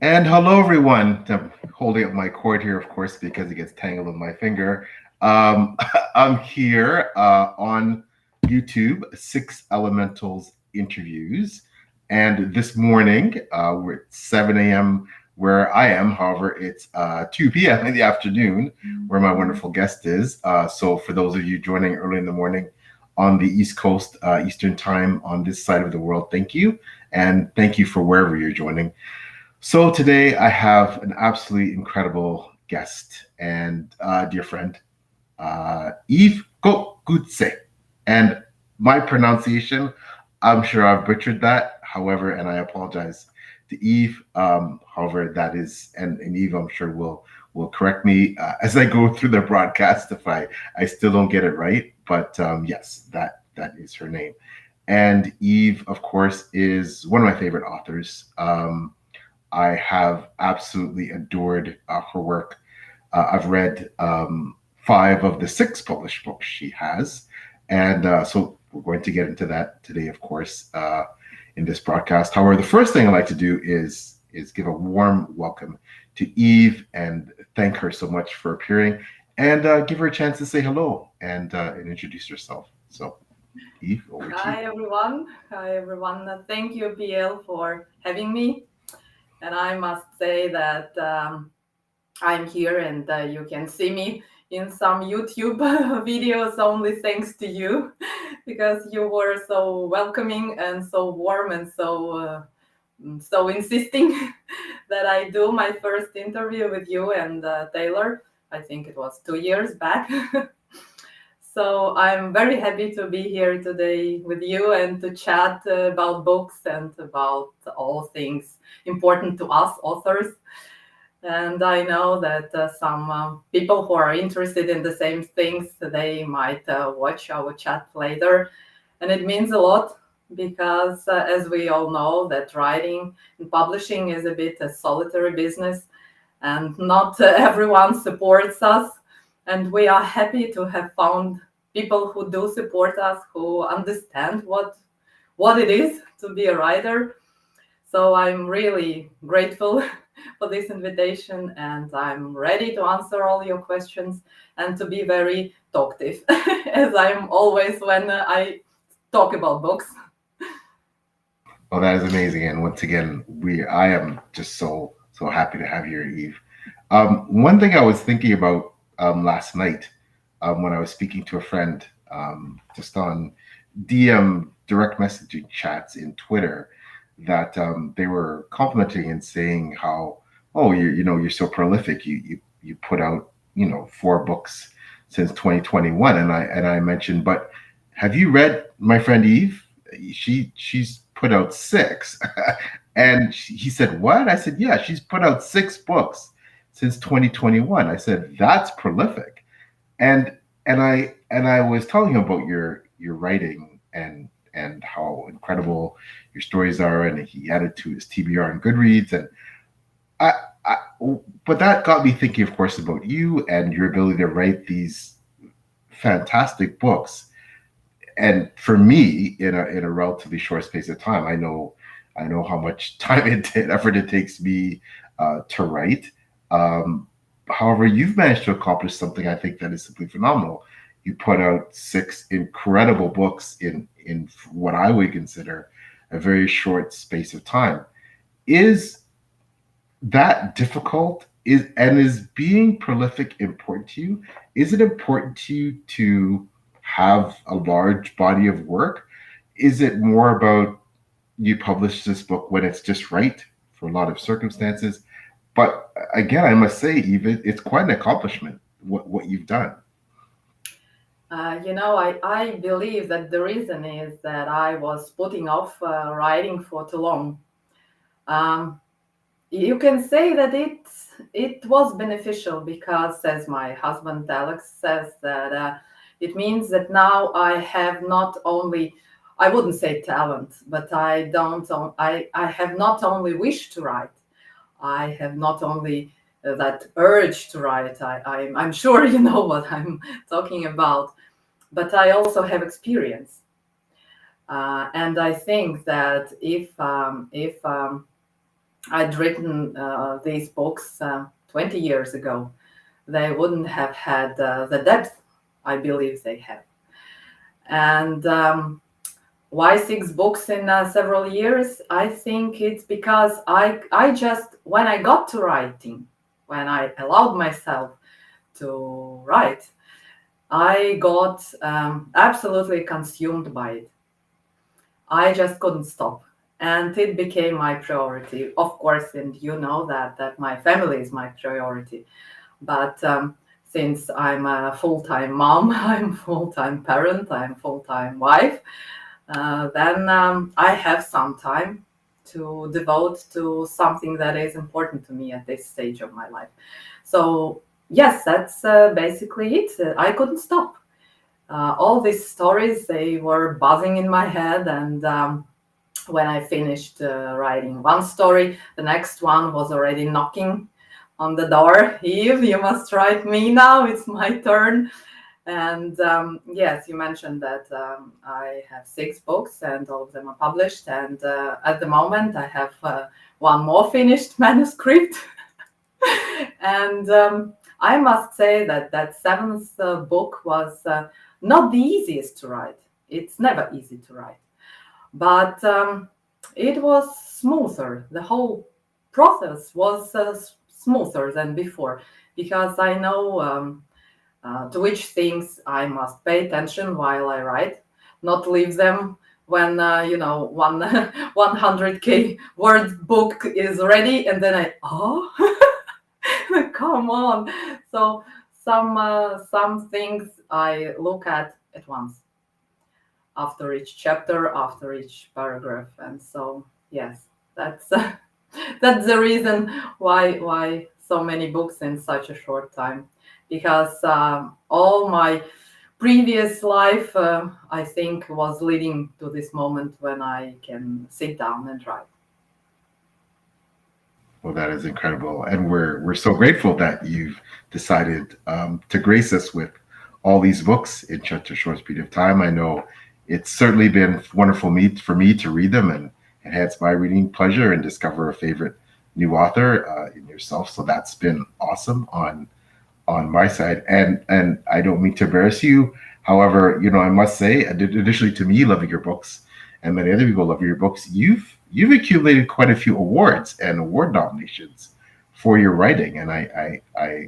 And hello, everyone. I'm holding up my cord here, of course, because it gets tangled in my finger. I'm here on YouTube, Six Elementals Interviews. And this morning, we're at 7 a.m. where I am. However, it's 2 p.m. in the afternoon where my wonderful guest is. So, for those of you joining early in the morning on the East Coast, Eastern Time on this side of the world, thank you. And thank you for wherever you're joining. So today I have an absolutely incredible guest and dear friend, Eve Koguce. And my pronunciation, I'm sure I've butchered that. However, and I apologize to Eve. However, that is, and Eve, I'm sure will correct me as I go through the broadcast if I still don't get it right. But yes, that is her name. And Eve, of course, is one of my favorite authors. I have absolutely adored her work. I've read five of the six published books she has. And so we're going to get into that today, of course, in this broadcast. However, the first thing I'd like to do is give a warm welcome to Eve and thank her so much for appearing and give her a chance to say hello and introduce herself. So, Eve, over to you. Hi everyone. Hi everyone. Thank you, PL, for having me. And I must say that I'm here and you can see me in some YouTube videos only thanks to you because you were so welcoming and so warm and so insisting that I do my first interview with you and Taylor. I think it was 2 years back. So I'm very happy to be here today with you and to chat about books and about all things important to us authors. And I know that some people who are interested in the same things, they might watch our chat later. And it means a lot because, as we all know, that writing and publishing is a bit a solitary business and not everyone supports us. And we are happy to have found people who do support us, who understand what it is to be a writer. So I'm really grateful for this invitation and I'm ready to answer all your questions and to be very talkative, as I'm always when I talk about books. Oh, that is amazing. And once again, I am just so happy to have you here, Eve. One thing I was thinking about last night when I was speaking to a friend just on DM direct messaging chats in Twitter that they were complimenting and saying how, oh, you're so prolific. You put out, four books since 2021. And I mentioned, but have you read my friend Eve? She's put out six. And he said, what? I said, yeah, she's put out six books since 2021. I said, that's prolific. And and I was telling him about your writing and how incredible your stories are, and he added to his TBR and Goodreads, and I, I but that got me thinking, of course, about you and your ability to write these fantastic books. And for me, in a relatively short space of time, I know how much time and effort it takes me to write. Um, However, you've managed to accomplish something I think that is simply phenomenal. You put out six incredible books in what I would consider a very short space of time. Is that difficult? Is being prolific important to you? Is it important to you to have a large body of work? Is it more about you publish this book when it's just right for a lot of circumstances? But again, I must say, even it's quite an accomplishment what you've done. I believe that the reason is that I was putting off writing for too long. Um, you can say that it was beneficial because, as my husband Alex says, that it means that now I have not only, I wouldn't say talent, but I have not only wish to write, I have not only that urge to write. I'm sure you know what I'm talking about, but I also have experience. And I think that if I'd written these books 20 years ago, they wouldn't have had the depth I believe they have. And why 6 books in several years? I think it's because I just, when I got to writing, when I allowed myself to write, I got absolutely consumed by it. I just couldn't stop. And it became my priority, of course. And you know that my family is my priority. But since I'm a full-time mom, I'm full-time parent, I'm full-time wife, then I have some time to devote to something that is important to me at this stage of my life. So yes, that's basically it. I couldn't stop. All these stories, they were buzzing in my head, and when I finished writing one story, the next one was already knocking on the door. Eve, you must write me now. It's my turn. And yes, you mentioned that I have 6 books and all of them are published. And at the moment, I have one more finished manuscript. And I must say that that seventh book was not the easiest to write. It's never easy to write, but it was smoother. The whole process was smoother than before because I know to which things I must pay attention while I write, not leave them when one 100k word book is ready and then come on. So some things I look at once after each chapter, after each paragraph, and so yes, that's that's the reason why so many books in such a short time, because all my previous life, I think, was leading to this moment when I can sit down and write. Well, that is incredible, and we're so grateful that you've decided to grace us with all these books in such a short period of time. I know it's certainly been wonderful for me to read them and enhance my reading pleasure and discover a favorite new author in yourself. So that's been awesome on my side. And I don't mean to embarrass you. However, I must say, additionally to me loving your books and many other people loving your books, you've accumulated quite a few awards and award nominations for your writing, and I'm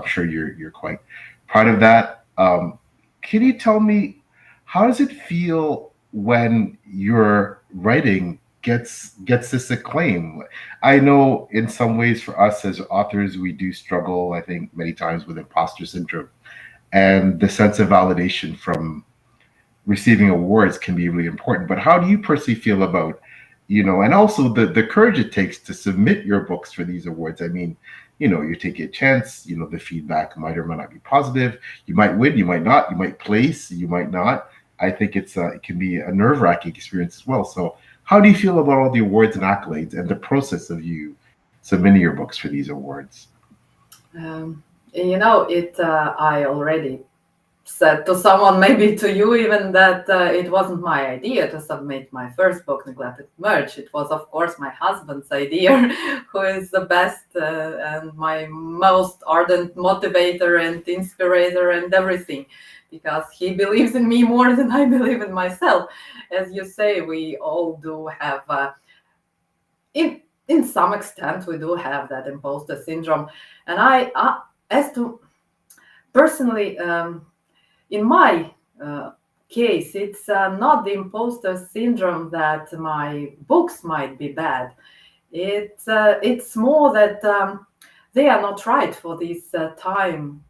sure you're quite proud of that. Can you tell me, how does it feel when your writing gets this acclaim? I know in some ways for us as authors, we do struggle, I think, many times with imposter syndrome, and the sense of validation from receiving awards can be really important. But how do you personally feel about, and also the courage it takes to submit your books for these awards? I mean, you're taking a chance, the feedback might or might not be positive. You might win, you might not, you might place, you might not. I think it can be a nerve-wracking experience as well. So how do you feel about all the awards and accolades and the process of you submitting your books for these awards? I already said to someone, maybe to you even, that it wasn't my idea to submit my first book, Neglected Merge. It was, of course, my husband's idea, who is the best and my most ardent motivator and inspirator and everything, because he believes in me more than I believe in myself. As you say, we all do have, in some extent, we do have that imposter syndrome. And as to personally, in my case, it's not the imposter syndrome that my books might be bad. It's more that they are not right for this time,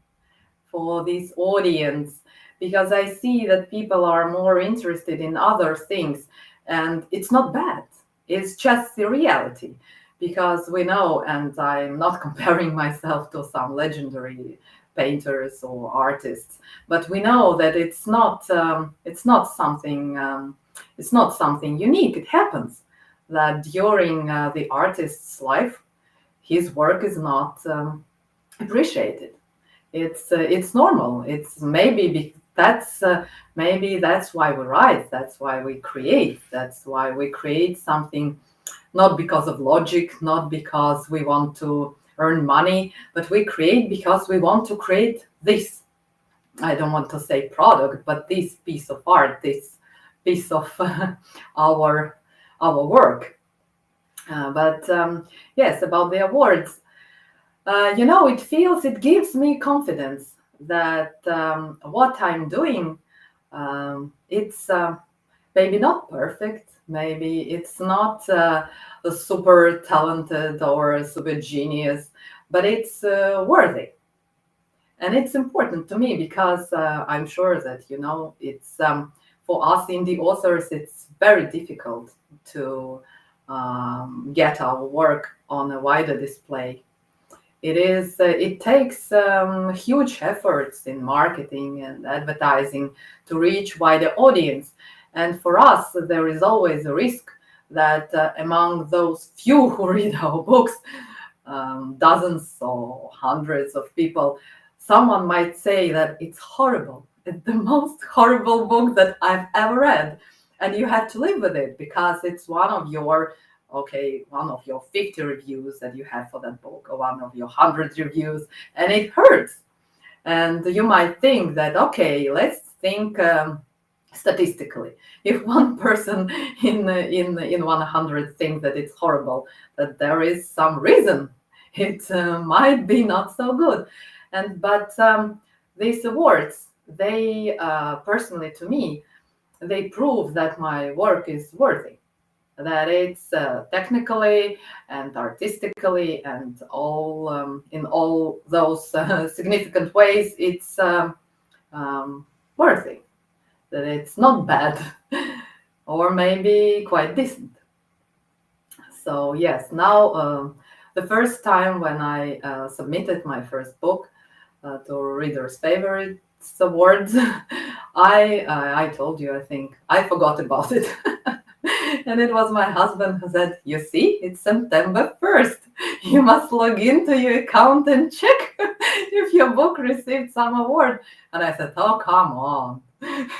for this audience, because I see that people are more interested in other things, and it's not bad. It's just the reality, because we know, and I'm not comparing myself to some legendary painters or artists, but we know that it's not something unique. It happens that during the artist's life, his work is not appreciated. It's normal. It's maybe that's why we write. That's why we create. That's why we create something not because of logic, not because we want to earn money, but we create because we want to create this. I don't want to say product, but this piece of art, this piece of our our work. But yes, about the awards, it gives me confidence that what I'm doing, it's maybe not perfect, maybe it's not a super talented or a super genius, but it's worthy. And it's important to me because I'm sure that, it's for us indie authors, it's very difficult to get our work on a wider display. It takes huge efforts in marketing and advertising to reach wider audience. And for us, there is always a risk that among those few who read our books, dozens or hundreds of people, someone might say that it's horrible. It's the most horrible book that I've ever read. And you have to live with it because it's one of your 50 reviews that you have for that book, or one of your 100 reviews, and it hurts. And you might think that, okay, let's think statistically. If one person in 100 thinks that it's horrible, that there is some reason it might be not so good. But these awards, they personally to me, they prove that my work is worthy, that it's technically and artistically and all in all those significant ways, it's worthy, that it's not bad or maybe quite decent. So yes, now the first time when I submitted my first book to Reader's Favorites Awards, I told you, I think I forgot about it. And it was my husband who said, "You see, it's September 1st. You must log into your account and check if your book received some award." And I said, "Oh, come on.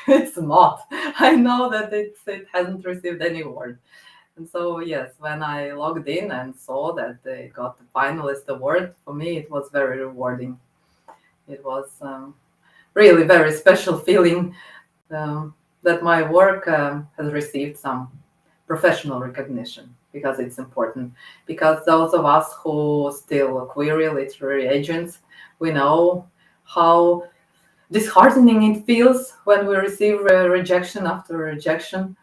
It's not. I know that it hasn't received any award." And so, yes, when I logged in and saw that they got the finalist award, for me, it was very rewarding. It was really very special feeling that my work has received some professional recognition, because it's important. Because those of us who still query literary agents, we know how disheartening it feels when we receive rejection after rejection.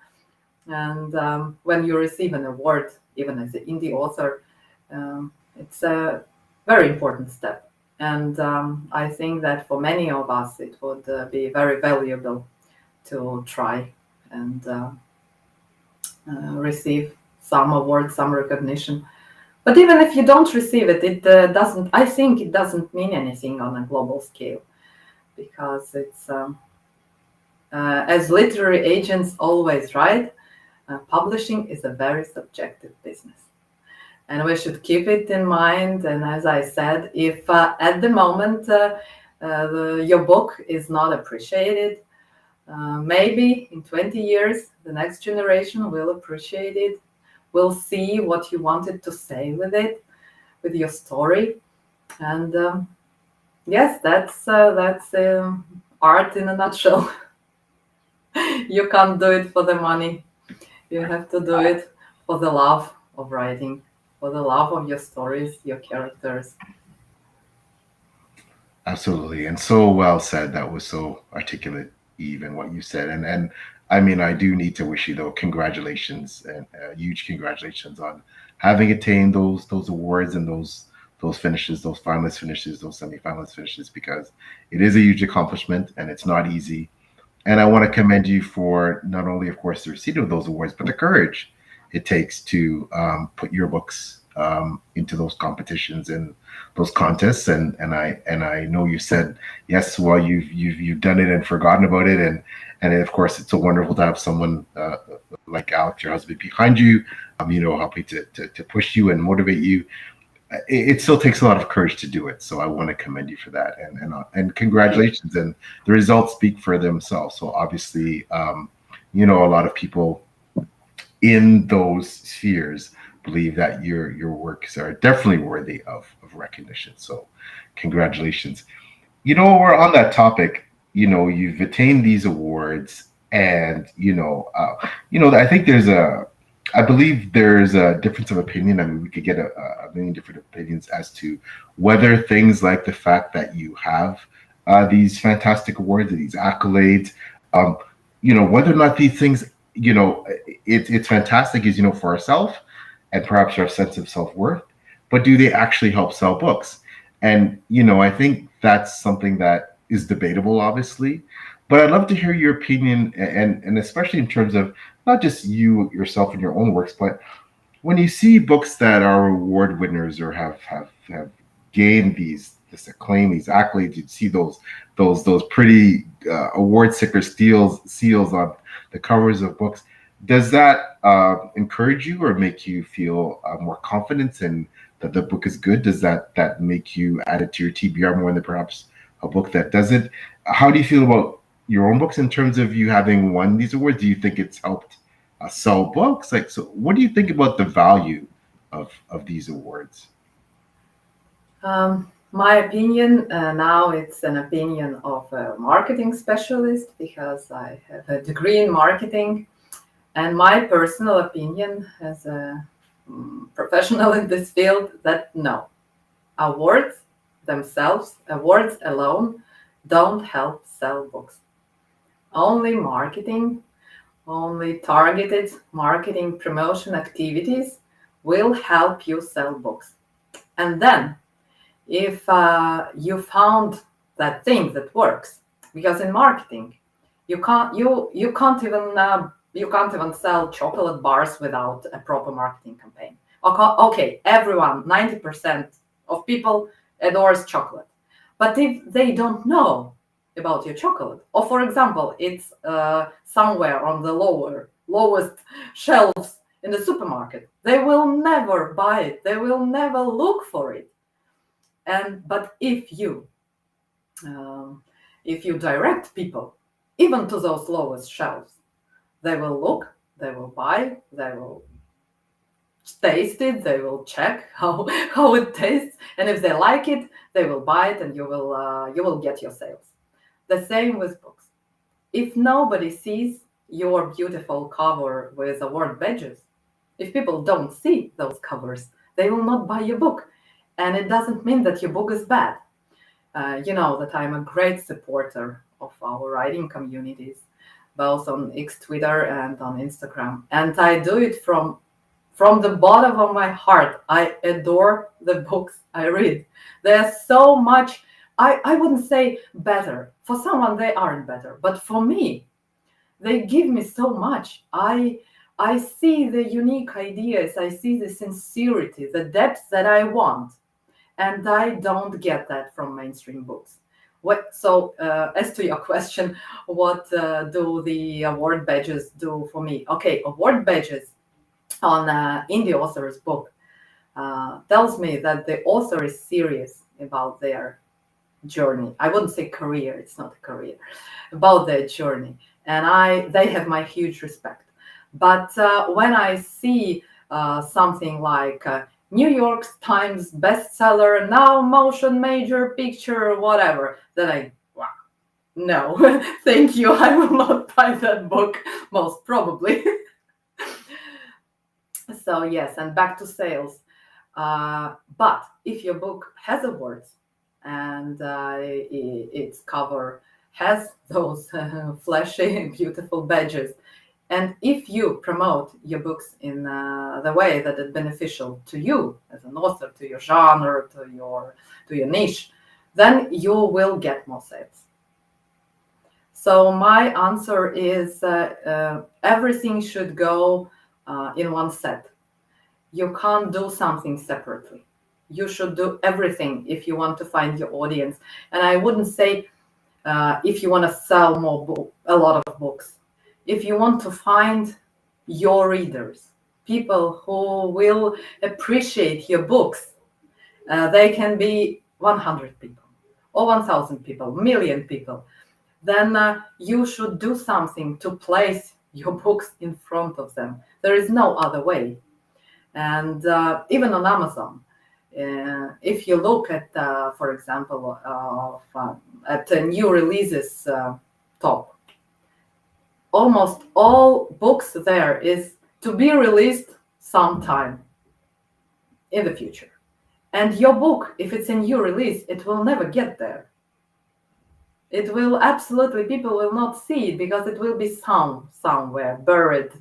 And when you receive an award, even as an indie author, it's a very important step. And I think that for many of us, it would be very valuable to try and receive some award, some recognition. But even if you don't receive it, it doesn't. I think it doesn't mean anything on a global scale, because it's as literary agents always write, publishing is a very subjective business, and we should keep it in mind. And as I said, if at the moment your book is not appreciated, maybe in 20 years, the next generation will appreciate it, will see what you wanted to say with it, with your story. And yes, that's art in a nutshell. You can't do it for the money. You have to do it for the love of writing, for the love of your stories, your characters. Absolutely, and so well said. That was so articulate, even what you said. And I mean, I do need to wish you though congratulations, and huge congratulations on having attained those awards and those finishes, those finalist finishes, those semifinalist finishes, because it is a huge accomplishment and it's not easy. And I want to commend you for not only, of course, the receipt of those awards, but the courage it takes to put your books into those competitions and those contests. And I know you said yes. Well, you've done it and forgotten about it, and of course, it's so wonderful to have someone like Alex, your husband, behind you. Helping to push you and motivate you. It still takes a lot of courage to do it. So I want to commend you for that, and congratulations. And the results speak for themselves. So obviously, a lot of people in those spheres believe that your works are definitely worthy of recognition. So, congratulations. We're on that topic. You've attained these awards, and I think I believe there's a difference of opinion. I mean, we could get a million different opinions as to whether things like the fact that you have these fantastic awards, these accolades, um, whether or not these things, it's fantastic, is for ourselves and perhaps our sense of self worth, but do they actually help sell books? And I think that's something that is debatable, obviously. But I'd love to hear your opinion, and especially in terms of not just you yourself and your own works, but when you see books that are award winners or have gained this acclaim, these accolades, you see those pretty award sticker seals on the covers of books. Does that encourage you or make you feel more confidence in that the book is good? Does that make you add it to your TBR more than perhaps a book that doesn't? How do you feel about your own books in terms of you having won these awards? Do you think it's helped sell books? Like, so what do you think about the value of these awards? My opinion, now it's an opinion of a marketing specialist because I have a degree in marketing. And my personal opinion as a professional in this field, that no, awards themselves, awards alone, don't help sell books. Only marketing, only targeted marketing promotion activities will help you sell books. And then, if you found that thing that works, because in marketing, you can't even sell chocolate bars without a proper marketing campaign. Okay, everyone, 90% of people adores chocolate, but if they don't know about your chocolate, or for example, it's somewhere on the lowest shelves in the supermarket, they will never buy it. They will never look for it. But if you direct people even to those lowest shelves, they will look, they will buy, they will taste it, they will check how it tastes, and if they like it, they will buy it, and you will get your sales. The same with books. If nobody sees your beautiful cover with award badges, if people don't see those covers, they will not buy your book. And it doesn't mean that your book is bad. You know that I'm a great supporter of our writing communities, both on X Twitter and on Instagram. And I do it from the bottom of my heart. I adore the books I read. They're so much, I wouldn't say better. For someone, they aren't better. But for me, they give me so much. I see the unique ideas. I see the sincerity, the depth that I want. And I don't get that from mainstream books. So, as to your question, what do the award badges do for me? Okay, award badges on indie author's book tells me that the author is serious about their journey. I wouldn't say career; it's not a career, about their journey, and they have my huge respect. But when I see something like New York Times bestseller, now motion major picture, whatever, then wow, no, thank you. I will not buy that book, most probably. So, yes, and back to sales. But if your book has awards and its cover has those flashy, beautiful badges, and if you promote your books in the way that is beneficial to you as an author, to your genre, to your niche, then you will get more sales. So my answer is everything should go in one set. You can't do something separately. You should do everything if you want to find your audience. And I wouldn't say if you want to sell a lot of books. If you want to find your readers, people who will appreciate your books, they can be 100 people or 1,000 people, million people, then you should do something to place your books in front of them. There is no other way. And even on Amazon, if you look at, for example, at the new releases top, almost all books there is to be released sometime in the future. And your book, if it's a new release, it will never get there. It will absolutely, people will not see it because it will be somewhere buried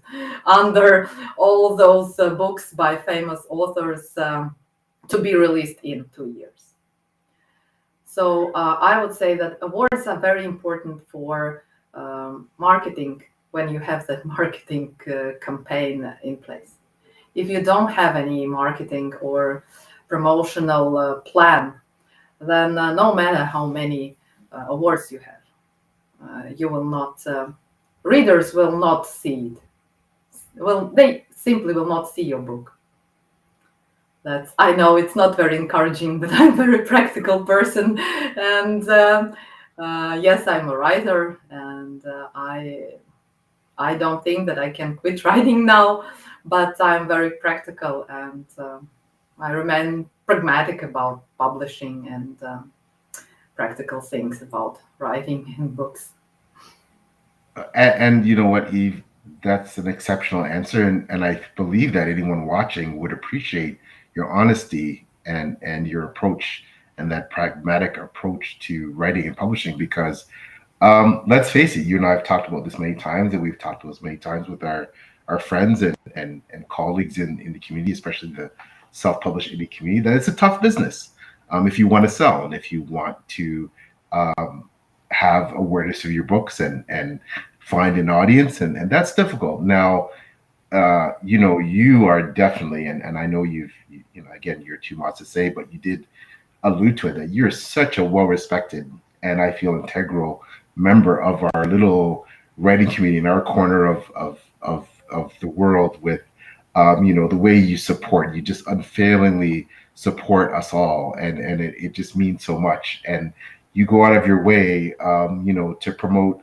under all those books by famous authors to be released in 2 years. So I would say that awards are very important for marketing when you have that marketing campaign in place. If you don't have any marketing or promotional plan, then no matter how many awards you have, you will not, readers will not see it. Well, they simply will not see your book. That's, I know it's not very encouraging, but I'm a very practical person, and yes, I'm a writer, and I don't think that I can quit writing now, but I'm very practical, and I remain pragmatic about publishing and practical things about writing in books. And you know what, Eve, that's an exceptional answer, and I believe that anyone watching would appreciate your honesty and your approach and that pragmatic approach to writing and publishing because let's face it, you and I have talked about this many times, and we've talked about this many times with our friends and colleagues in the community, especially the self-published indie community, that it's a tough business if you want to sell and if you want to um, have awareness of your books and find an audience, and that's difficult. Now, you know, you are definitely, and I know you know, again, you're too much to say, but you did allude to it that you're such a well respected and I feel integral member of our little writing community in our corner of the world with you know the way you support you just unfailingly support us all and it just means so much and you go out of your way you know to promote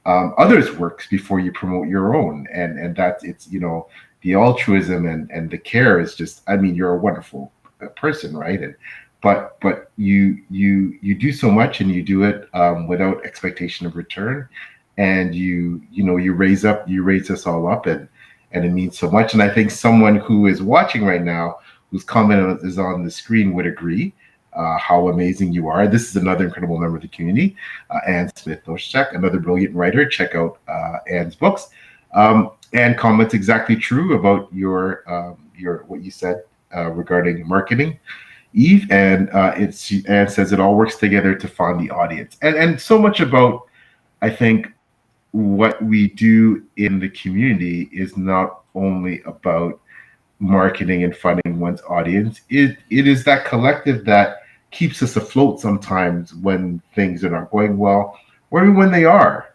others works before you promote your own and that's it's you know the altruism and the care is just I mean you're a wonderful person right and but you do so much and you do it without expectation of return and you know you raise us all up and it means so much and I think someone who is watching right now whose comment is on the screen would agree how amazing you are. This is another incredible member of the community, Anne Smith Oshchak, another brilliant writer. Check out Anne's books. Anne comments exactly true about your what you said regarding marketing, Eve, and it's Anne says it all works together to find the audience, and so much about I think what we do in the community is not only about marketing and finding one's audience. It is that collective that keeps us afloat sometimes when things are not going well, or even when they are.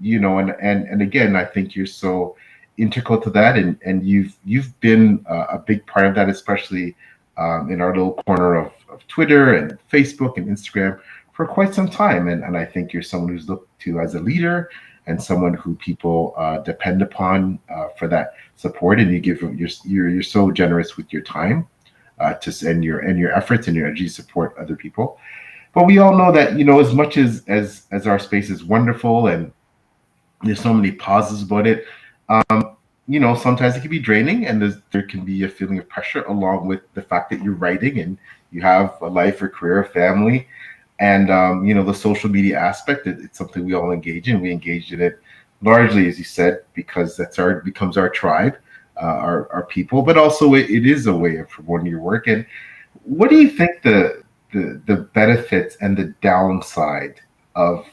You know, and again, I think you're so integral to that, and you've been a big part of that, especially in our little corner of Twitter and Facebook and Instagram for quite some time. And I think you're someone who's looked to as a leader and someone who people depend upon for that support. And you give you're so generous with your time to and your efforts and your energy to support other people. But we all know that you know as much as our space is wonderful and there's so many positives about it. You know, sometimes it can be draining, and there can be a feeling of pressure along with the fact that you're writing and you have a life or career, family, and you know the social media aspect. It's something we all engage in. We engage in it largely, as you said, because that's our becomes our tribe, our people. But also, it is a way of promoting your work. And what do you think the benefits and the downside of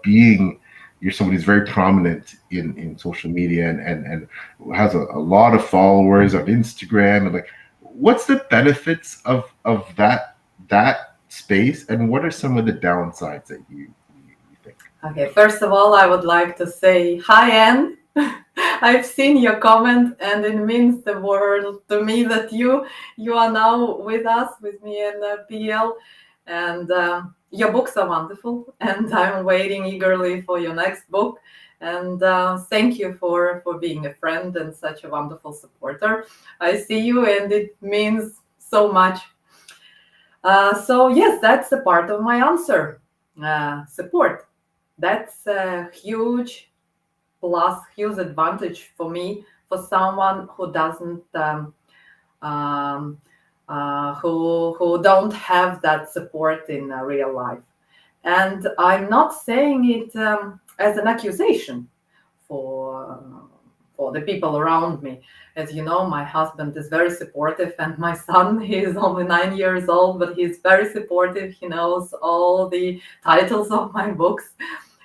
being you're someone who's very prominent in social media and has a lot of followers on Instagram and like what's the benefits of that space and what are some of the downsides that you think? Okay, first of all, I would like to say hi, Anne. I've seen your comment, and it means the world to me that you are now with us, with me and PL, and your books are wonderful, and I'm waiting eagerly for your next book. And thank you for being a friend and such a wonderful supporter. I see you, and it means so much. So yes, that's a part of my answer. Support. That's a huge plus, huge advantage for me, for someone who doesn't um, who don't have that support in real life. And I'm not saying it as an accusation for for the people around me. As you know, my husband is very supportive, and my son, he is only 9 years old, but he's very supportive. He knows all the titles of my books,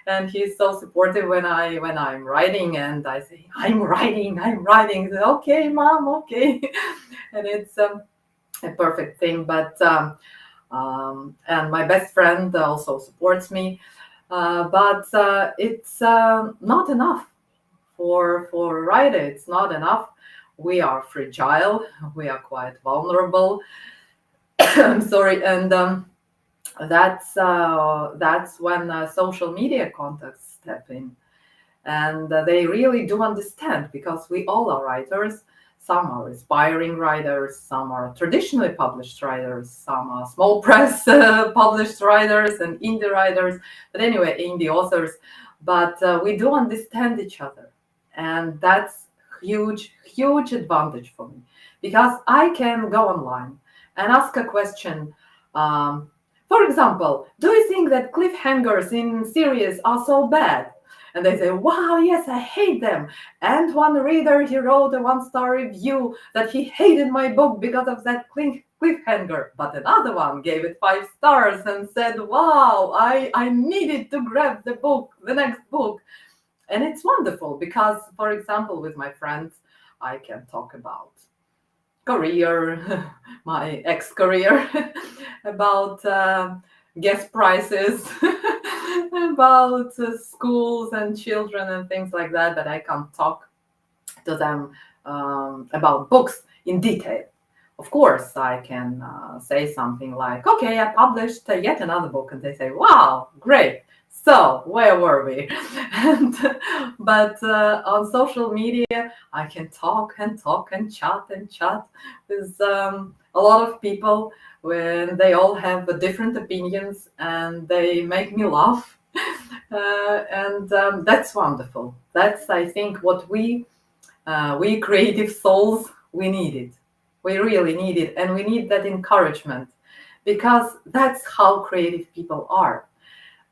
and he's so supportive when I'm writing, and I say, I'm writing. He says, okay, mom, okay. And it's a perfect thing. But and my best friend also supports me, but it's not enough for a writer. It's not enough. We are fragile. We are quite vulnerable. I'm sorry, and that's when social media contacts step in, and they really do understand, because we all are writers. Some are aspiring writers, some are traditionally published writers, some are small press published writers and indie writers, but anyway, indie authors. But we do understand each other, and that's huge advantage for me, because I can go online and ask a question. For example, do you think that cliffhangers in series are so bad? And they say, wow, yes, I hate them. And one reader, he wrote a one-star review that he hated my book because of that cliffhanger. But another one gave it 5 stars and said, wow, I needed to grab the next book. And it's wonderful because, for example, with my friends, I can talk about career, my ex-career, about gas prices, about schools and children and things like that, but I can't talk to them about books in detail. Of course, I can say something like, okay, I published yet another book, and they say, wow, great. So where were we? And but on social media, I can talk and chat with a lot of people when they all have different opinions, and they make me laugh. And that's wonderful. That's, I think, what we creative souls, we need it. We really need it, and we need that encouragement, because that's how creative people are.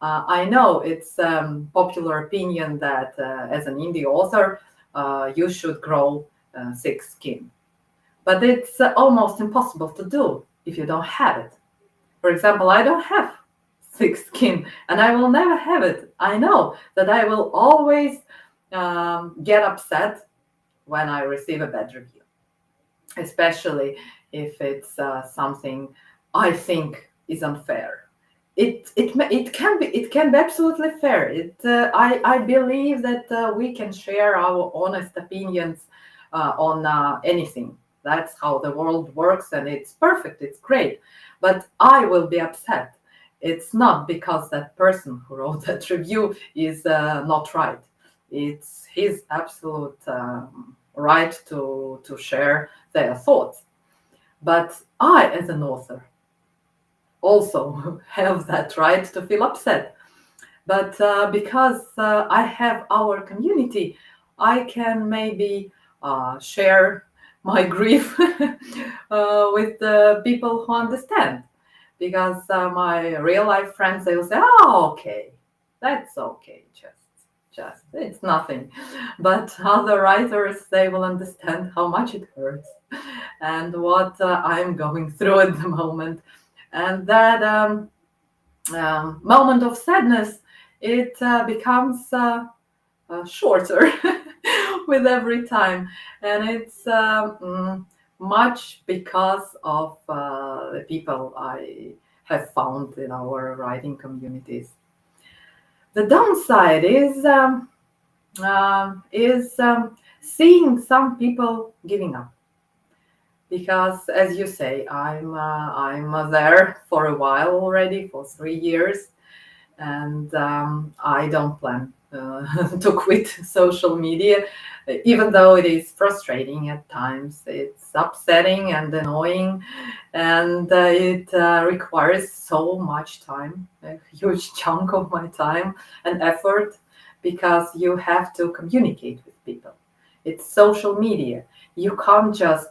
I know it's popular opinion that as an indie author, you should grow thick skin, but it's almost impossible to do if you don't have it. For example, I don't have thick skin, and I will never have it. I know that I will always get upset when I receive a bad review, especially if it's something I think is unfair. It can be absolutely fair. I believe that we can share our honest opinions on anything. That's how the world works, and it's perfect. It's great, but I will be upset. It's not because that person who wrote that review is not right. It's his absolute right to share their thoughts. But I, as an author, also have that right to feel upset. But because I have our community, I can maybe share my grief with the people who understand. Because my real life friends, they will say, "Oh, okay, that's okay, just it's nothing." But other writers, they will understand how much it hurts and what I'm going through at the moment, and that moment of sadness, it becomes shorter with every time, and it's much because of the people I have found in our writing communities. The downside is seeing some people giving up, because, as you say, I'm there for a while already, for 3 years, and I don't plan to quit social media, even though it is frustrating at times. It's upsetting and annoying, and it requires so much time, a huge chunk of my time and effort, because you have to communicate with people. It's social media. You can't just,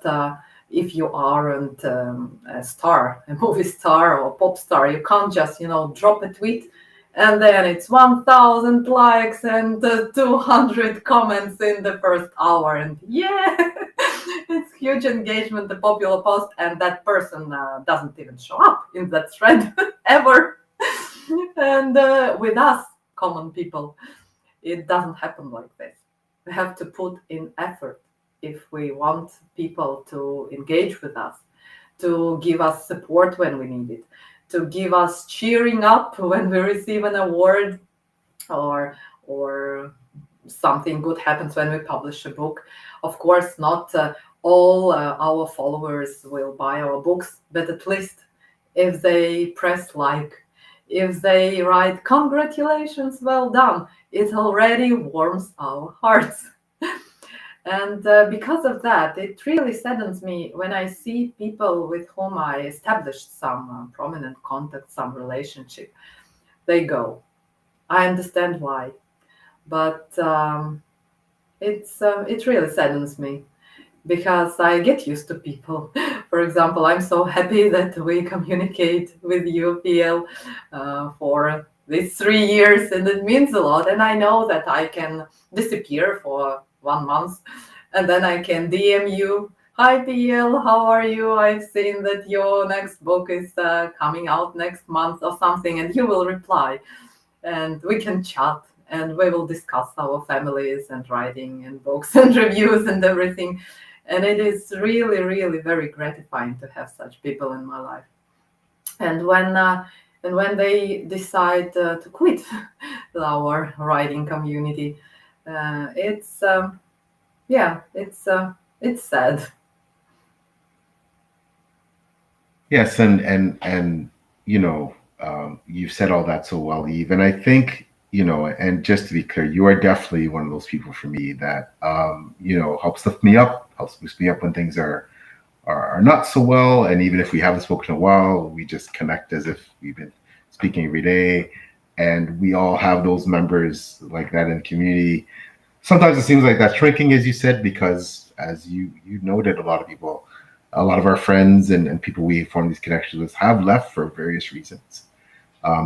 if you aren't a star, a movie star or pop star, you can't just, drop a tweet and then it's 1,000 likes and 200 comments in the first hour, and yeah, it's huge engagement, the popular post, and that person doesn't even show up in that thread ever. And with us common people, it doesn't happen like this. We have to put in effort if we want people to engage with us, to give us support when we need it, to give us cheering up when we receive an award, or something good happens when we publish a book. Of course, not all our followers will buy our books, but at least if they press like, if they write congratulations, well done, it already warms our hearts. And because of that, it really saddens me when I see people with whom I established some prominent contact, some relationship, they go. I understand why, but it really saddens me because I get used to people. For example, I'm so happy that we communicate with you, PL, for these 3 years, and it means a lot. And I know that I can disappear for 1 month, and then I can DM you. Hi, PL, how are you? I've seen that your next book is coming out next month or something, and you will reply, and we can chat. And we will discuss our families and writing and books and reviews and everything. And it is really, really very gratifying to have such people in my life. And when they decide to quit our writing community, it's yeah, it's sad. Yes, and you've said all that so well, Eve. And I think, and just to be clear, you are definitely one of those people for me that helps lift me up, helps boost me up when things are not so well. And even if we haven't spoken in a while, we just connect as if we've been speaking every day. And we all have those members like that in the community. Sometimes it seems like that's shrinking, as you said, because as you noted, a lot of our friends and people we form these connections with have left for various reasons.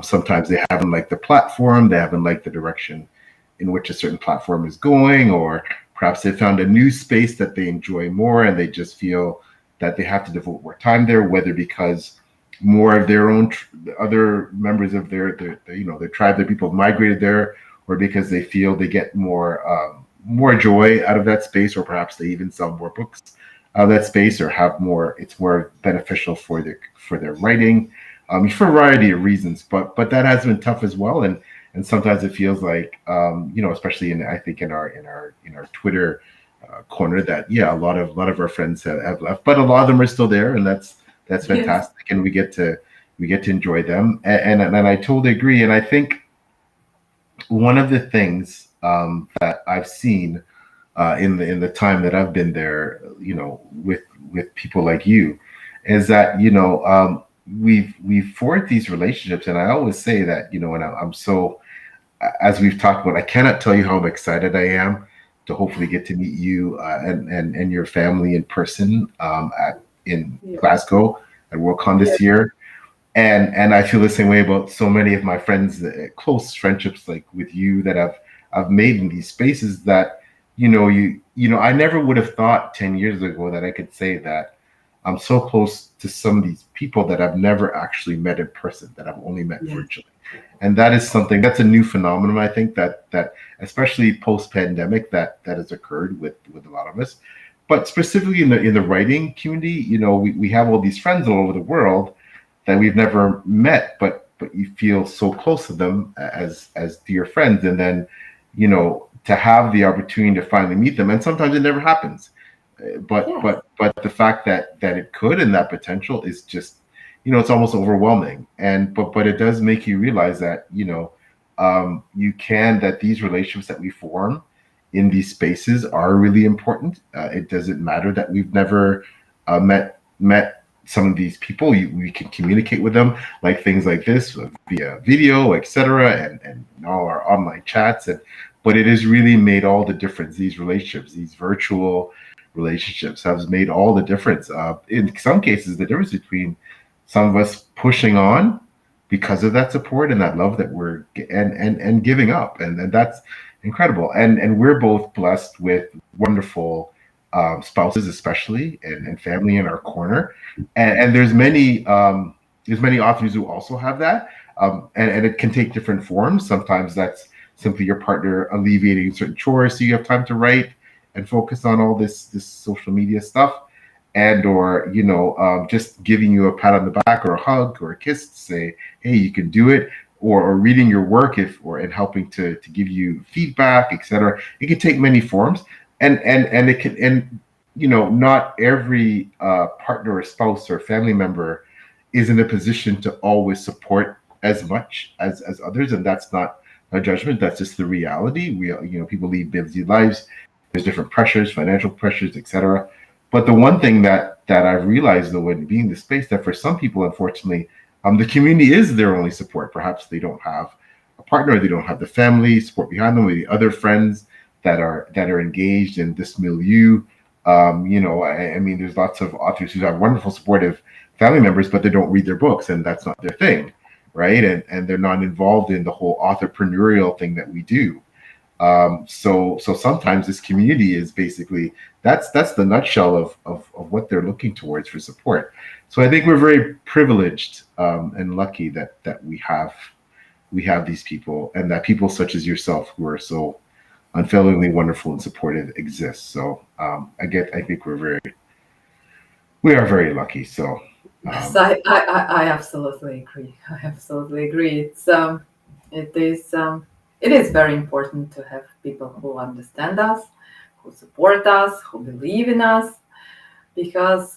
Sometimes they haven't liked the platform, they haven't liked the direction in which a certain platform is going, or perhaps they found a new space that they enjoy more and they just feel that they have to devote more time there, whether because more of their own other members of their tribe, their people have migrated there, or because they feel they get more joy out of that space, or perhaps they even sell more books out of that space, or have more. It's more beneficial for their writing, for a variety of reasons. But that has been tough as well, and sometimes it feels like especially I think in our Twitter corner, that a lot of our friends have left, but a lot of them are still there, and that's Yes. fantastic, and we get to enjoy them, and I totally agree. And I think one of the things that I've seen in the time that I've been there, with people like you, is that we've forged these relationships, and I always say that and I'm so, as we've talked about, I cannot tell you how excited I am to hopefully get to meet you and your family in person in Yeah. Glasgow at WorldCon Yeah. this year. And I feel the same way about so many of my friends, close friendships like with you that I've made in these spaces, that I never would have thought 10 years ago that I could say that I'm so close to some of these people that I've never actually met in person, that I've only met Yes. virtually. And that is something that's a new phenomenon, I think, that especially post pandemic, that has occurred with a lot of us. But specifically in the writing community, we have all these friends all over the world that we've never met, but you feel so close to them as dear friends, and then to have the opportunity to finally meet them, and sometimes it never happens. But Yes. but the fact that it could, and that potential is just, it's almost overwhelming. And but it does make you realize that that these relationships that we form in these spaces are really important. It doesn't matter that we've never met some of these people. We can communicate with them like things like this via video, etc., and all our online chats. But it has really made all the difference. These relationships, these virtual relationships, have made all the difference. In some cases, the difference between some of us pushing on because of that support and that love that we're and giving up, and that's incredible. And we're both blessed with wonderful spouses, especially, and family in our corner. And there's many authors who also have that, and it can take different forms. Sometimes that's simply your partner alleviating certain chores so you have time to write and focus on all this social media stuff, and or just giving you a pat on the back or a hug or a kiss to say, hey, you can do it, or reading your work, and helping to give you feedback, etc. It can take many forms, and it can, and not every partner or spouse or family member is in a position to always support as much as others, and that's not a judgment. That's just the reality. People lead busy lives. There's different pressures, financial pressures, etc. But the one thing that I've realized, though, in being in the space, that for some people, unfortunately, the community is their only support. Perhaps they don't have a partner, they don't have the family support behind them, or the other friends that are engaged in this milieu. I mean, there's lots of authors who have wonderful supportive family members, but they don't read their books, and that's not their thing, right? And they're not involved in the whole entrepreneurial thing that we do. So sometimes this community is basically, that's the nutshell of what they're looking towards for support. So I think we're very privileged and lucky that we have these people, and that people such as yourself who are so unfailingly wonderful and supportive exist. So I think we are very lucky. So Yes, I absolutely agree. I absolutely agree. It is it is very important to have people who understand us, who support us, who believe in us, because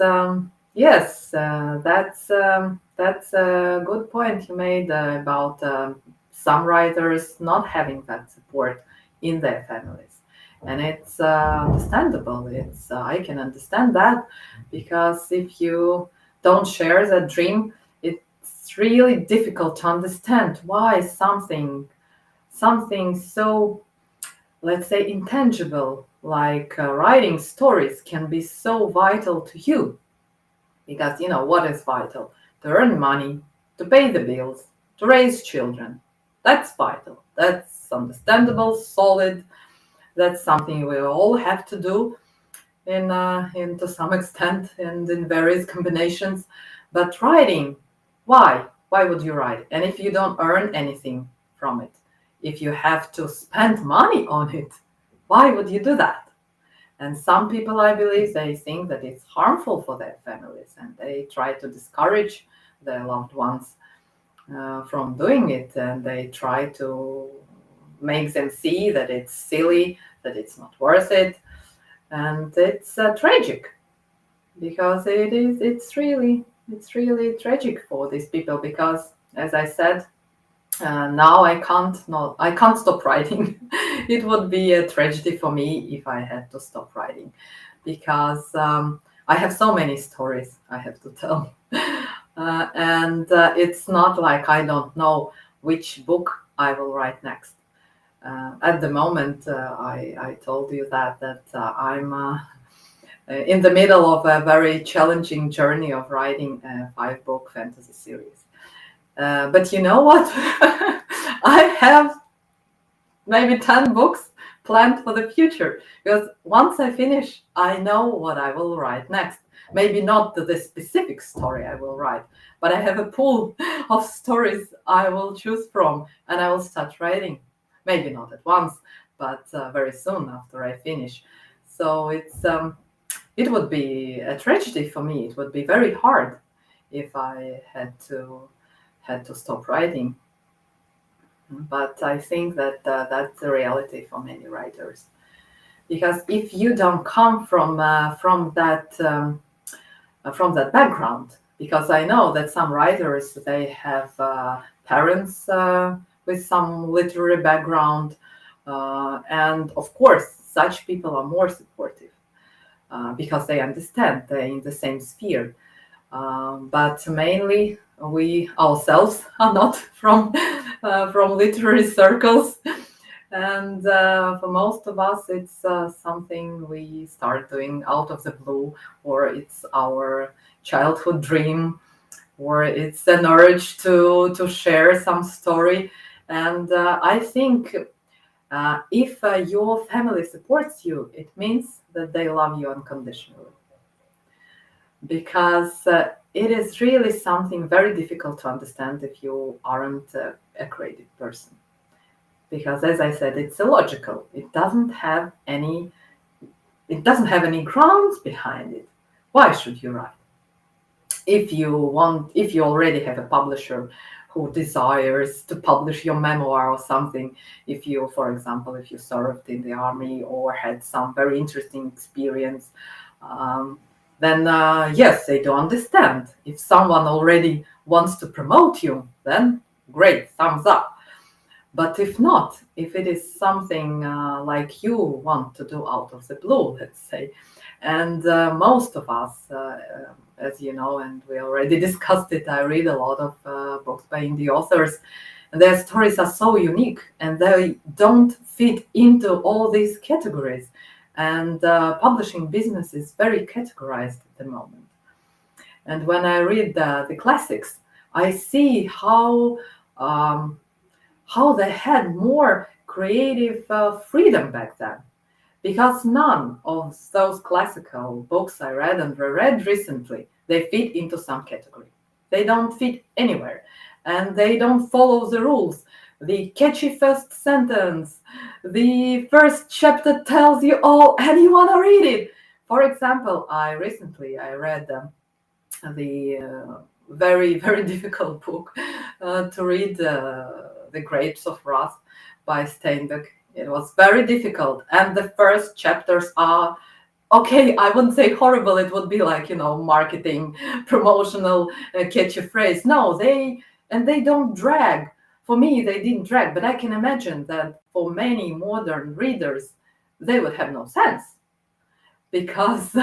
yes, that's a good point you made about some writers not having that support in their families, and it's understandable. It's I can understand that, because if you don't share that dream, it's really difficult to understand why something so, let's say, intangible like writing stories can be so vital to you. Because what is vital? To earn money, to pay the bills, to raise children. That's vital. That's understandable, solid. That's something we all have to do in to some extent and in various combinations. But writing, why? Why would you write? And if you don't earn anything from it, if you have to spend money on it, why would you do that? And some people, I believe, they think that it's harmful for their families, and they try to discourage their loved ones from doing it, and they try to make them see that it's silly, that it's not worth it, and it's tragic, because it's really tragic for these people, because, as I said, now I can't stop writing. It would be a tragedy for me if I had to stop writing, because I have so many stories I have to tell. And it's not like I don't know which book I will write next. At the moment, I told you that I'm in the middle of a very challenging journey of writing a 5-book fantasy series. But you know what? I have maybe 10 books planned for the future, because once I finish, I know what I will write next. Maybe not the specific story I will write, but I have a pool of stories I will choose from, and I will start writing. Maybe not at once, but very soon after I finish. So it would be a tragedy for me. It would be very hard if I had to stop writing. But I think that that's the reality for many writers, because if you don't come from that background, because I know that some writers, they have parents with some literary background. And of course, such people are more supportive because they understand they're in the same sphere. But mainly, we ourselves are not from literary circles, and for most of us, it's something we start doing out of the blue, or it's our childhood dream, or it's an urge to share some story. And I think if your family supports you, it means that they love you unconditionally, because it is really something very difficult to understand if you aren't a creative person. Because as I said, it's illogical. It doesn't have any grounds behind it. Why should you write? If you already have a publisher who desires to publish your memoir or something, if you, for example, if you served in the army or had some very interesting experience, um, then yes, they do understand. If someone already wants to promote you, then great, thumbs up. But if not, if it is something like you want to do out of the blue, let's say, and most of us, as you know, and we already discussed it, I read a lot of books by indie authors, and their stories are so unique and they don't fit into all these categories. And publishing business is very categorized at the moment. And when I read the classics, I see um, how they had more creative freedom back then, because none of those classical books I read and reread recently, they fit into some category. They don't fit anywhere, and they don't follow the rules. The catchy first sentence, the first chapter tells you all and you want to read it. For example, I read the very very difficult book to read, The Grapes of Wrath by Steinbeck. It was very difficult, and the first chapters are, okay, I wouldn't say horrible. It would be like, marketing, promotional, catchy phrase. No, they don't drag. For me, they didn't drag, but I can imagine that for many modern readers, they would have no sense, because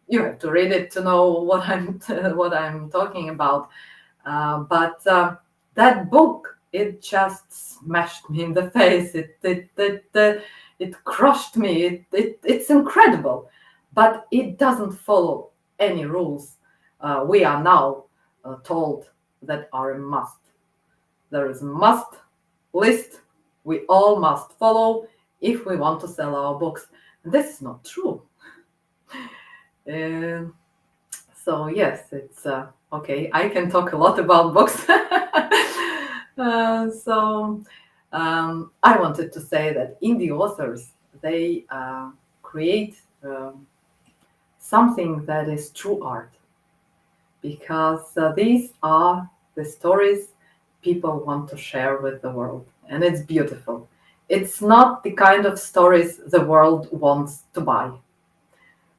you have to read it to know what I'm talking about. But that book, it just smashed me in the face. It crushed me. It's incredible, but it doesn't follow any rules. We are now told that are a must. There is a must list we all must follow if we want to sell our books. This is not true. Um, so yes, it's okay. I can talk a lot about books. I wanted to say that indie authors, they create something that is true art, because these are the stories people want to share with the world, and it's beautiful. It's not the kind of stories the world wants to buy.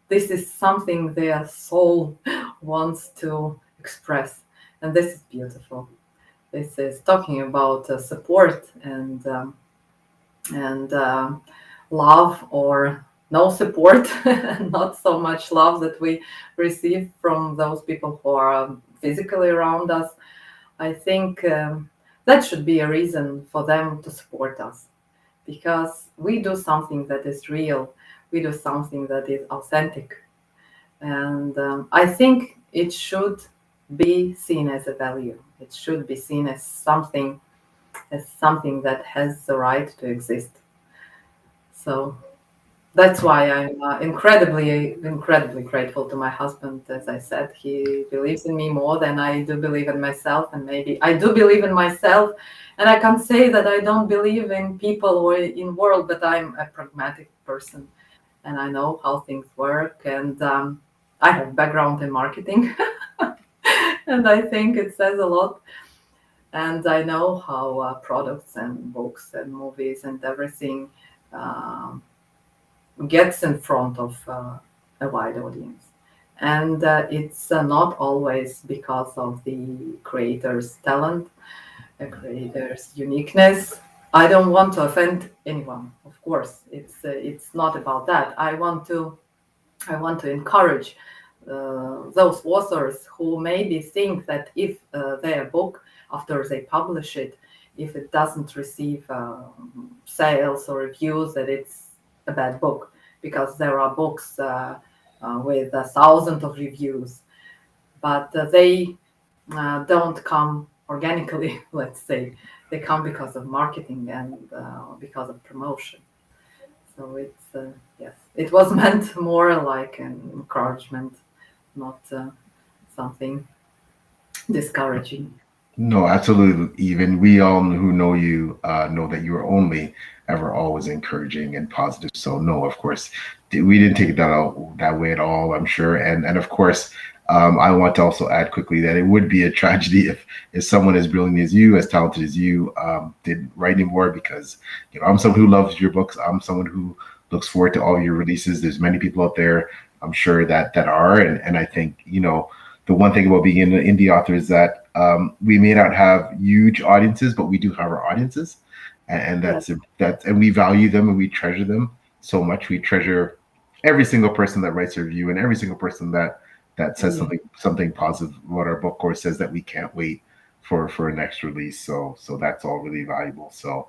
This is something their soul wants to express, and this is beautiful. This is talking about support and love, or no support, not so much love that we receive from those people who are physically around us. I think that should be a reason for them to support us, because we do something that is real, we do something that is authentic, and I think it should be seen as a value. It should be seen as something that has the right to exist. So that's why I'm incredibly grateful to my husband. As I said, he believes in me more than I do believe in myself, and maybe I do believe in myself, and I can't say that I don't believe in people or in world, but I'm a pragmatic person, and I know how things work, and I have background in marketing, and I think it says a lot. And I know how products and books and movies and everything um, gets in front of a wide audience. And it's not always because of the creator's talent. agree. There's uniqueness. I don't want to offend anyone. Of course, it's not about that. I want to encourage those authors who maybe think that if their book, after they publish it, if it doesn't receive sales or reviews, that it's a bad book, because there are books with thousands of reviews, but they don't come organically. Let's say they come because of marketing and because of promotion. So it's yes, it was meant more like an encouragement, not something discouraging. No, absolutely. Even we all who know you know that you are only ever always encouraging and positive. So no, of course, we didn't take that out that way at all. I'm sure, and of course, I want to also add quickly that it would be a tragedy if someone as brilliant as you, as talented as you, didn't write anymore. Because I'm someone who loves your books. I'm someone who looks forward to all your releases. There's many people out there, I'm sure that are, and I think the one thing about being an indie author is that we may not have huge audiences, but we do have our audiences, and Yes. that's and we value them and we treasure them so much. We treasure every single person that writes a review and every single person that says Yeah. something positive about our book or says that we can't wait for a next release. So that's all really valuable. So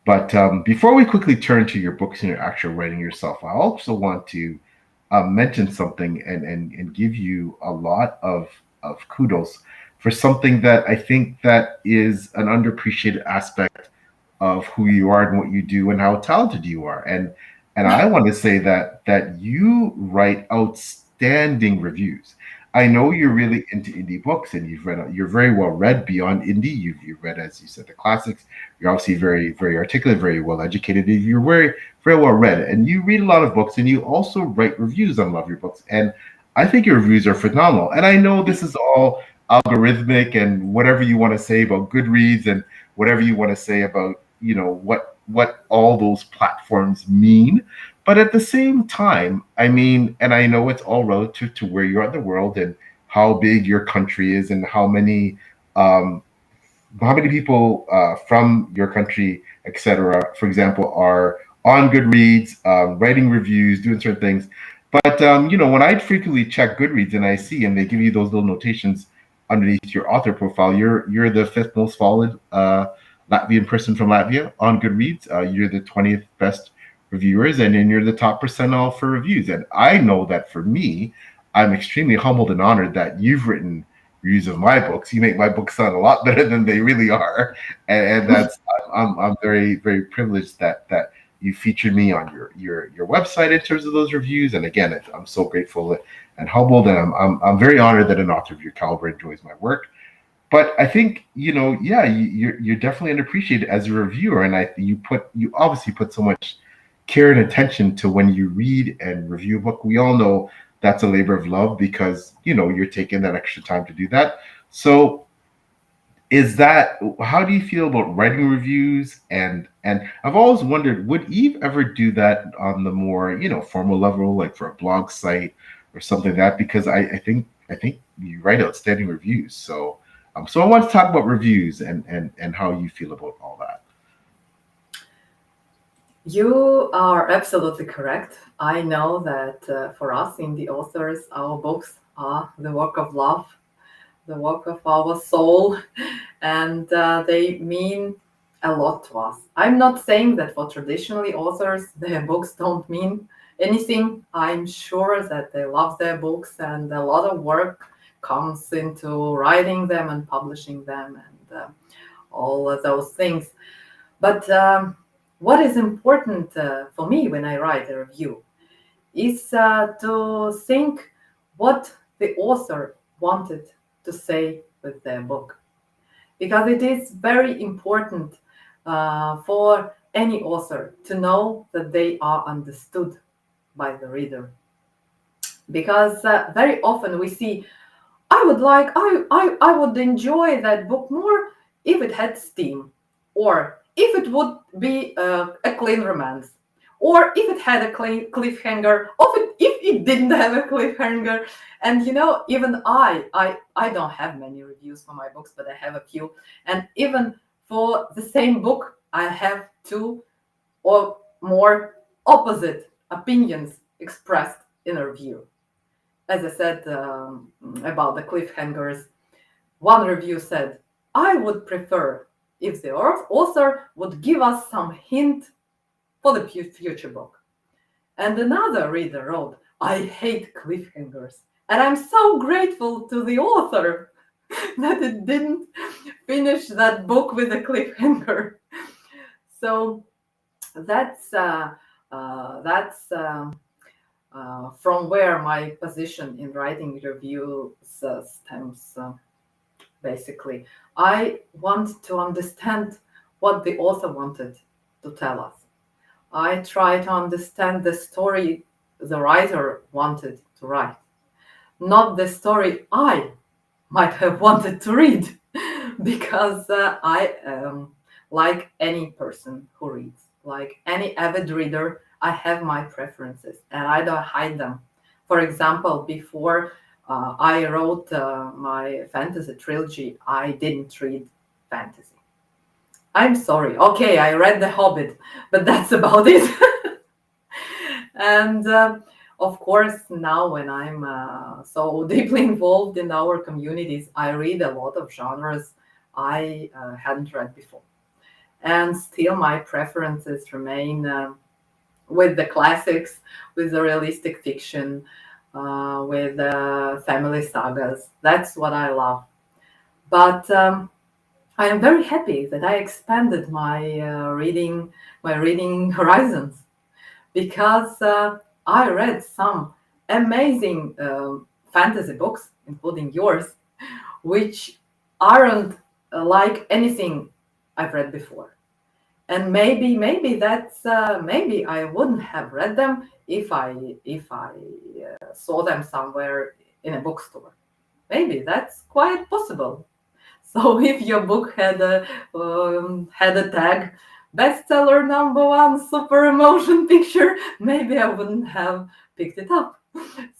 but before we quickly turn to your books and your actual writing yourself, I also want to mention something and give you a lot of kudos for something that I think that is an underappreciated aspect of who you are and what you do and how talented you are. And I want to say that you write outstanding reviews. I know you're really into indie books and you're very well read beyond indie. You've read, as you said, the classics. You're obviously very articulate, very well educated. You're very well read, and you read a lot of books, and you also write reviews on a lot of your books. And I think your reviews are phenomenal. And I know this is all algorithmic and whatever you want to say about Goodreads and whatever you want to say about what all those platforms mean. But at the same time, I mean, and I know it's all relative to where you are in the world and how big your country is and um, how many people from your country, etc., for example, are on Goodreads, writing reviews, doing certain things. But when I frequently check Goodreads and I see, and they give you those little notations underneath your author profile, you're the fifth most followed Latvian person from Latvia on Goodreads. You're the 20th best reviewers, and then you're the top percentile for reviews. And I know that for me, I'm extremely humbled and honored that you've written reviews of my books. You make my books sound a lot better than they really are, and that's I'm very privileged that you featured me on your website in terms of those reviews. And again, I'm so grateful and humbled, and I'm very honored that an author of your caliber enjoys my work. But I think yeah, you're definitely underappreciated as a reviewer, and you obviously put so much care and attention to when you read and review a book. We all know that's a labor of love because you're taking that extra time to do that. So is that how do you feel about writing reviews? And I've always wondered, would Eve ever do that on the more formal level, like for a blog site or something like that? Because I think you write outstanding reviews. So I want to talk about reviews and how you feel about all that. You are absolutely correct. I know that for us, indie authors, our books are the work of love, the work of our soul, and they mean a lot to us. I'm not saying that for traditionally authors, their books don't mean anything. I'm sure that they love their books, and a lot of work comes into writing them and publishing them and all of those things. But what is important for me when I write a review is to think what the author wanted to say with their book, because it is very important for any author to know that they are understood by the reader. Because very often we see, I would enjoy that book more if it had steam, or if it would be a clean romance, or if it had a clean cliffhanger, or if it didn't have a cliffhanger. And even I don't have many reviews for my books, but I have a few. And even for the same book, I have two or more opposite opinions expressed in a review. As I said about the cliffhangers, one review said, I would prefer if the author would give us some hint for the future book. And another reader wrote, I hate cliffhangers. And I'm so grateful to the author that it didn't finish that book with a cliffhanger. So that's from where my position in writing reviews stems. Basically, I want to understand what the author wanted to tell us. I try to understand the story the writer wanted to write, not the story I might have wanted to read, because I like any person who reads, like any avid reader, I have my preferences and I don't hide them. For example, before I wrote my fantasy trilogy, I didn't read fantasy. I'm sorry. Okay, I read The Hobbit, but that's about it. And of course, now when I'm so deeply involved in our communities, I read a lot of genres I hadn't read before. And still, my preferences remain with the classics, with the realistic fiction, with family sagas. That's what I love. But I am very happy that I expanded my reading horizons, because I read some amazing fantasy books, including yours, which aren't like anything I've read before. And maybe that's maybe I wouldn't have read them if I saw them somewhere in a bookstore. Maybe that's quite possible. So if your book had a tag, bestseller number one super emotion picture, maybe I wouldn't have picked it up.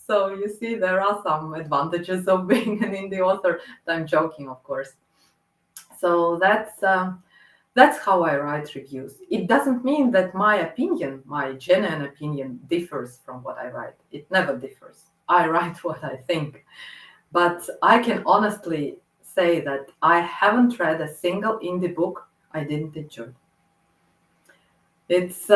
So you see, there are some advantages of being an indie author. I'm joking, of course. So that's how I write reviews. It doesn't mean that my opinion, my genuine opinion, differs from what I write. It never differs. I write what I think. But I can honestly say that I haven't read a single indie book I didn't enjoy. It's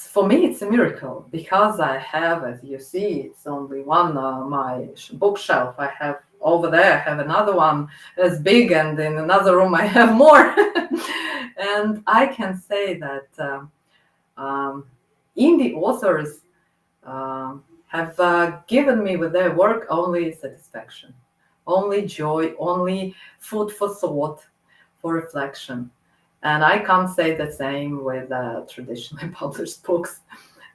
for me, it's a miracle, because I have, as you see, it's only one my bookshelf. I have over there, I have another one as big, and in another room I have more. And I can say that indie authors have given me with their work only satisfaction, only joy, only food for thought, for reflection. And I can't say the same with traditionally published books.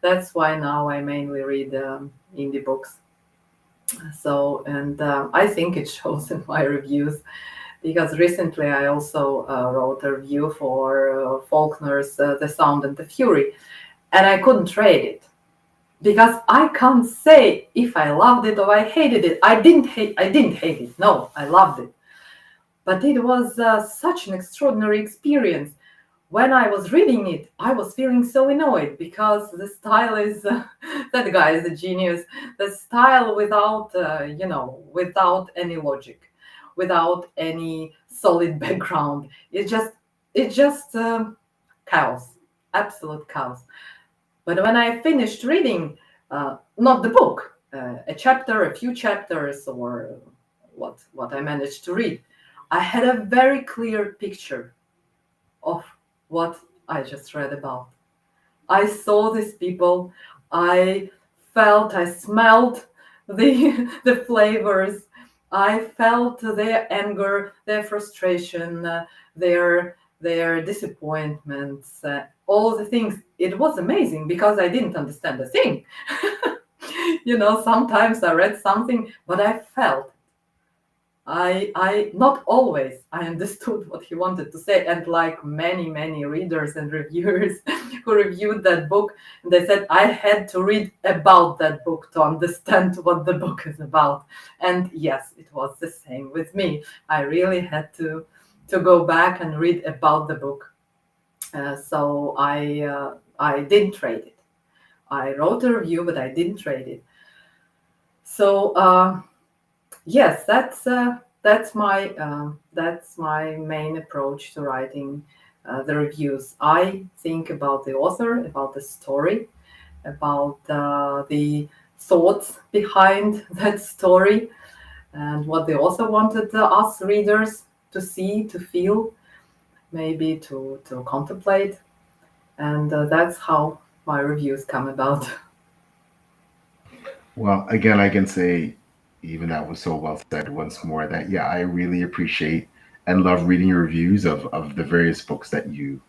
That's why now I mainly read indie books. So, and I think it shows in my reviews, because recently I also wrote a review for Faulkner's The Sound and the Fury, and I couldn't rate it, because I can't say if I loved it or I hated it. I didn't hate it. No, I loved it. But it was such an extraordinary experience. When I was reading it, I was feeling so annoyed, because the style is that guy is a genius. The style without without any logic, without any solid background. It's just chaos, absolute chaos. But when I finished reading, not the book, a chapter, a few chapters, or what I managed to read, I had a very clear picture of what I just read about. I saw these people. I smelled the flavors. I felt their anger, their frustration, their disappointments, all the things. It was amazing, because I didn't understand a thing. Sometimes I read something, but I felt I not always I understood what he wanted to say, and like many readers and reviewers who reviewed that book, they said I had to read about that book to understand what the book is about. And yes, it was the same with me. I really had to go back and read about the book. So I didn't trade it. I wrote a review, but I didn't trade it. So yes, that's my main approach to writing the reviews. I think about the author, about the story, about the thoughts behind that story, and what the author wanted us readers to see, to feel, maybe to contemplate, and that's how my reviews come about. Well, again, I can say, even that was so well said once more, that yeah, I really appreciate and love reading your reviews of the various books that you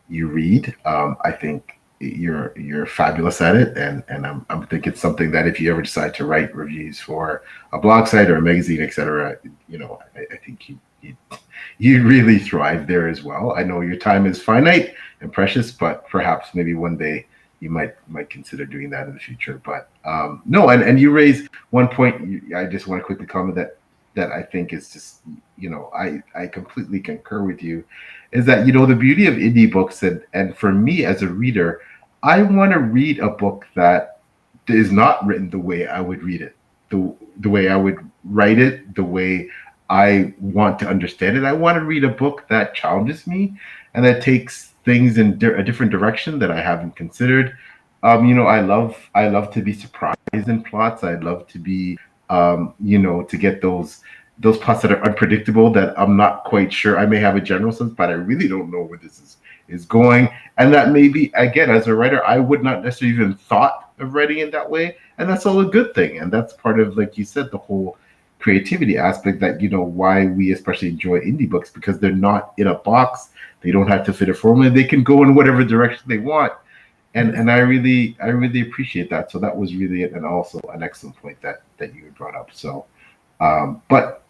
read. I think you're fabulous at it, and I'm thinking it's something that if you ever decide to write reviews for a blog site or a magazine, etc., I think you really thrive there as well. I know your time is finite and precious, but perhaps maybe one day you might consider doing that in the future. But no, and you raise one point. I just want to quickly comment that I think is just, I completely concur with you, is that the beauty of indie books, and for me as a reader, I want to read a book that is not written the way I would read it, the way I would write it, the way I want to understand it. I want to read a book that challenges me and that takes things in a different direction that I haven't considered. I love to be surprised in plots. I love to be, to get those plots that are unpredictable, that I'm not quite sure. I may have a general sense, but I really don't know where this is going. And that maybe, again, as a writer, I would not necessarily even thought of writing it that way. And that's all a good thing. And that's part of, like you said, the whole creativity aspect, that why we especially enjoy indie books, because they're not in a box. They don't have to fit a formula. They can go in whatever direction they want. And I really appreciate that. So that was really and also an excellent point that you had brought up. So but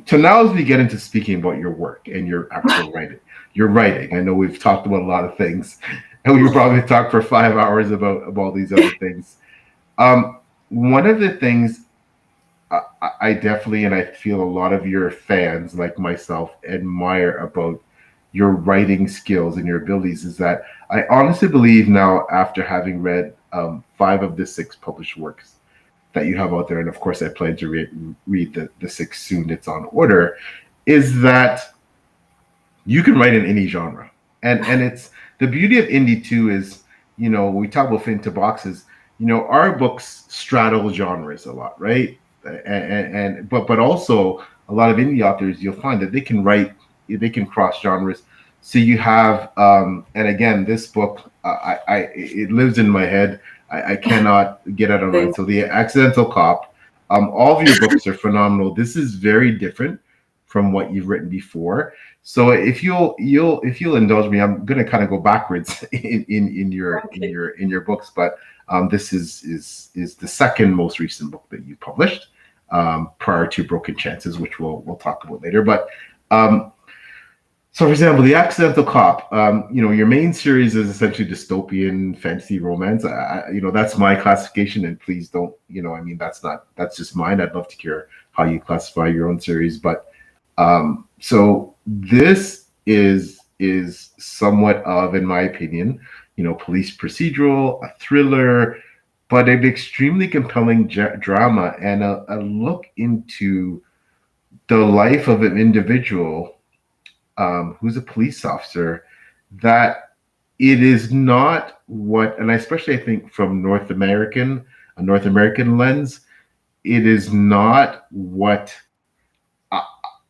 so now, as we get into speaking about your work and your actual writing, I know we've talked about a lot of things, and we probably talked for 5 hours about all these other things. One of the things I definitely, and I feel a lot of your fans like myself admire about your writing skills and your abilities, is that I honestly believe now, after having read 5 of the 6 published works that you have out there, and of course I plan to read the 6 soon, it's on order, is that you can write in any genre. And it's the beauty of indie too, is, we talk about fit into boxes, our books straddle genres a lot, right? But also a lot of indie authors, you'll find that they can cross genres. So you have, and again, this book, it lives in my head. I cannot get out of my mind. So The Accidental Cop, all of your books are phenomenal. This is very different from what you've written before. So if you'll indulge me, I'm going to kind of go backwards in your books, but this is the second most recent book that you published, prior to Broken Chances, which we'll talk about later. But so, for example, The Accidental Cop, your main series is essentially dystopian fantasy romance. That's my classification, and please don't, that's just mine. I'd love to hear how you classify your own series. But so this is somewhat of, in my opinion, police procedural, a thriller, but an extremely compelling drama, and a look into the life of an individual, who's a police officer, that it is not what, and especially I think from a North American lens, it is not what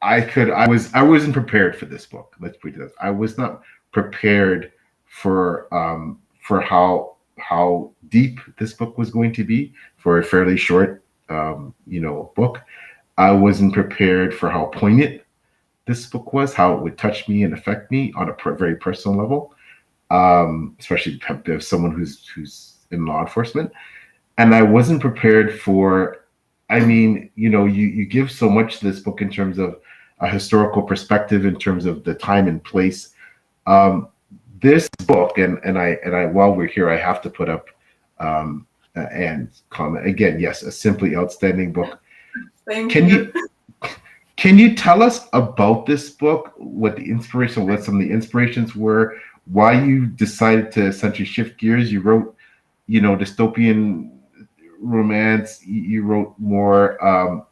I wasn't prepared for this book. Let's put it this. I was not prepared for how deep this book was going to be for a fairly short book. I wasn't prepared for how poignant this book was, how it would touch me and affect me on a very personal level, especially as someone who's in law enforcement. And I wasn't prepared for I mean, you give so much to this book in terms of a historical perspective, in terms of the time and place. Um, this book, and I while we're here, I have to put up and comment again. Yes, a simply outstanding book. Thank Can you. you can you tell us about this book? What some of the inspirations were? Why you decided to essentially shift gears? You wrote, dystopian romance. You wrote more, a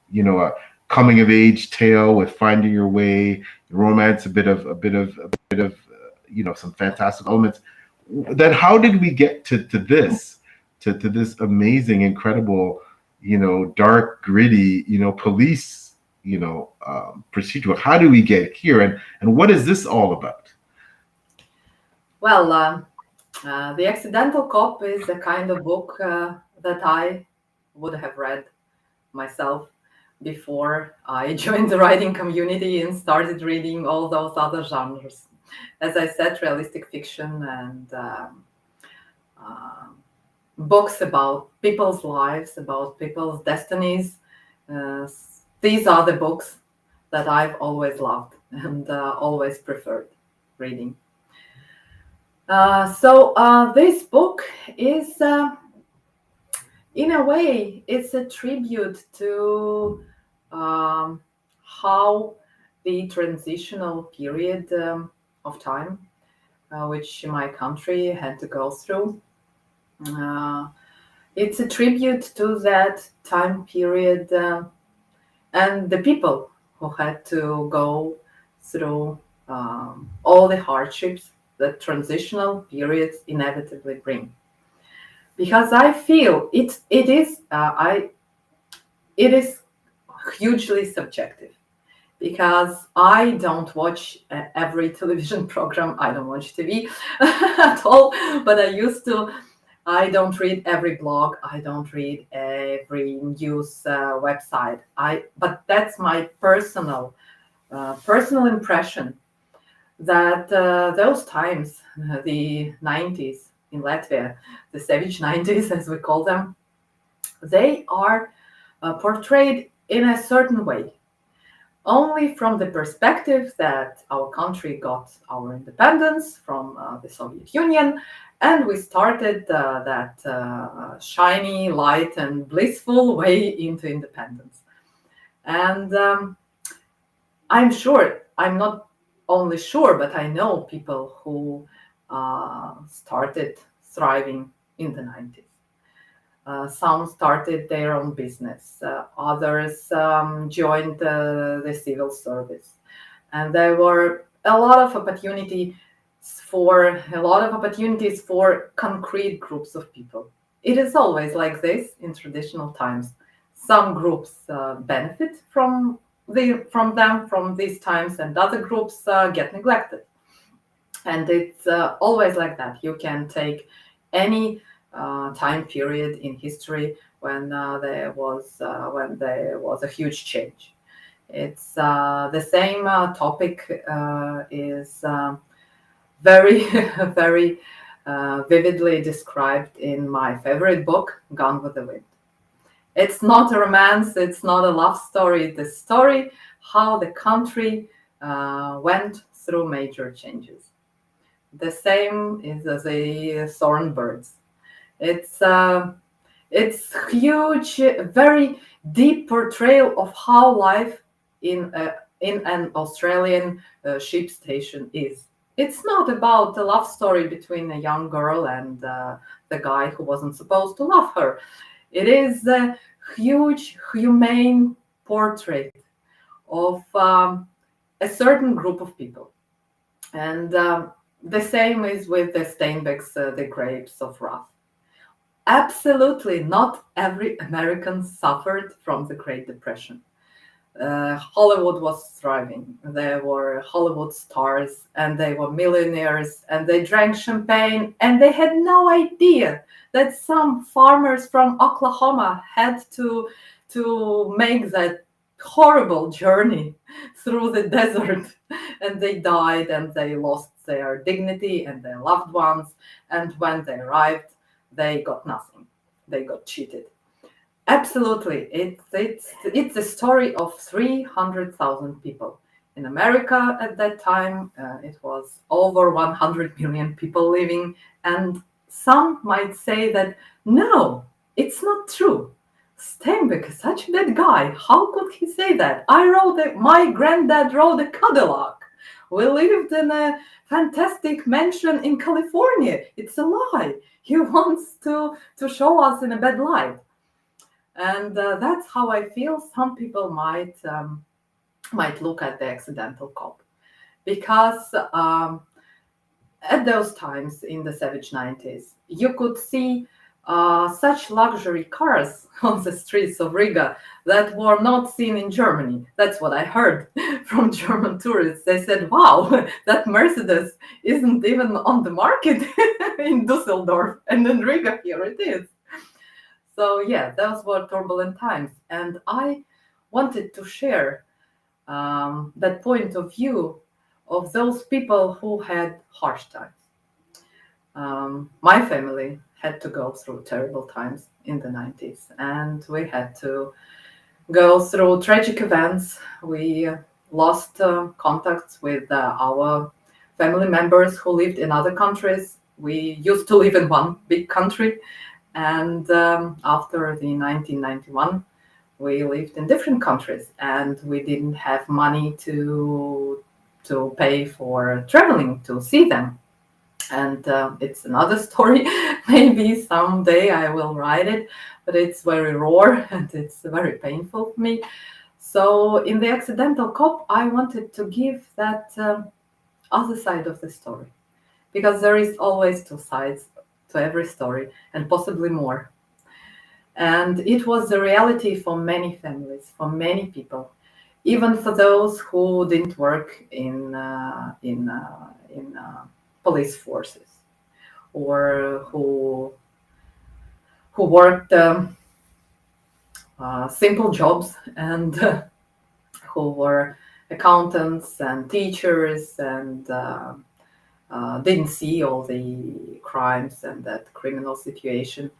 coming of age tale with finding your way, romance, a bit of some fantastic elements. Then how did we get to this, to this amazing, incredible, dark, gritty, police, procedural? How do we get here, and what is this all about? Well, The Accidental Cop is the kind of book that I would have read myself before I joined the writing community and started reading all those other genres. As I said, realistic fiction and uh, books about people's lives, about people's destinies. Uh, these are the books that I've always loved and always preferred reading. This book is, in a way, it's a tribute to um, how the transitional period of time, which my country had to go through. Uh, it's a tribute to that time period and the people who had to go through all the hardships that transitional periods inevitably bring. Because I feel it is hugely subjective. Because I don't watch every television program. I don't watch TV at all, but I used to. I don't read every blog. I don't read every news website. But that's my personal impression that those times, the 90s in Latvia, the savage 90s as we call them, they are portrayed in a certain way only from the perspective that our country got our independence from the Soviet Union, and we started that shiny, light, and blissful way into independence. And I'm sure, I'm not only sure, but I know people who started thriving in the 90s. Some started their own business. Others joined the civil service, and there were a lot of opportunities for concrete groups of people. It is always like this in traditional times. Some groups benefit from these times, and other groups get neglected. And it's always like that. You can take any time period in history when there was a huge change. It's the same topic is very very vividly described in my favorite book, Gone with the Wind. It's not a romance. It's not a love story. It's a story how the country went through major changes. The same is the thorn birds. It's huge, very deep portrayal of how life in an Australian sheep station is. It's not about a love story between a young girl and the guy who wasn't supposed to love her. It is a huge, humane portrait of a certain group of people. And the same is with the Steinbeck's The Grapes of Wrath. Absolutely not every American suffered from the Great Depression. Hollywood was thriving. There were Hollywood stars and they were millionaires and they drank champagne and they had no idea that some farmers from Oklahoma had to make that horrible journey through the desert, and they died and they lost their dignity and their loved ones, and when they arrived they got nothing. They got cheated. Absolutely. It's a story of 300,000 people. In America at that time, it was over 100 million people living, and some might say that no, it's not true. Steinbeck is such a bad guy. How could he say that? My granddad rode a Cadillac. We lived in a fantastic mansion in California. It's a lie. He wants to show us in a bad light. And that's how I feel. Some people might look at the accidental cop because at those times in the savage 90s, you could see such luxury cars on the streets of Riga that were not seen in Germany. That's what I heard from German tourists. They said, wow, that Mercedes isn't even on the market in Dusseldorf, and in Riga, here it is. So yeah, those were turbulent times, and I wanted to share that point of view of those people who had harsh times. My family had to go through terrible times in the 90s, and we had to go through tragic events. We lost contacts with our family members who lived in other countries. We used to live in one big country, and after the 1991, we lived in different countries, and we didn't have money to pay for traveling to see them. And it's another story. Maybe someday I will write it, but it's very raw and it's very painful for me. So in the accidental cop, I wanted to give that other side of the story, because there is always two sides to every story, and possibly more. And it was the reality for many families, for many people, even for those who didn't work in police forces, or who worked simple jobs, and who were accountants and teachers, and didn't see all the crimes and that criminal situation.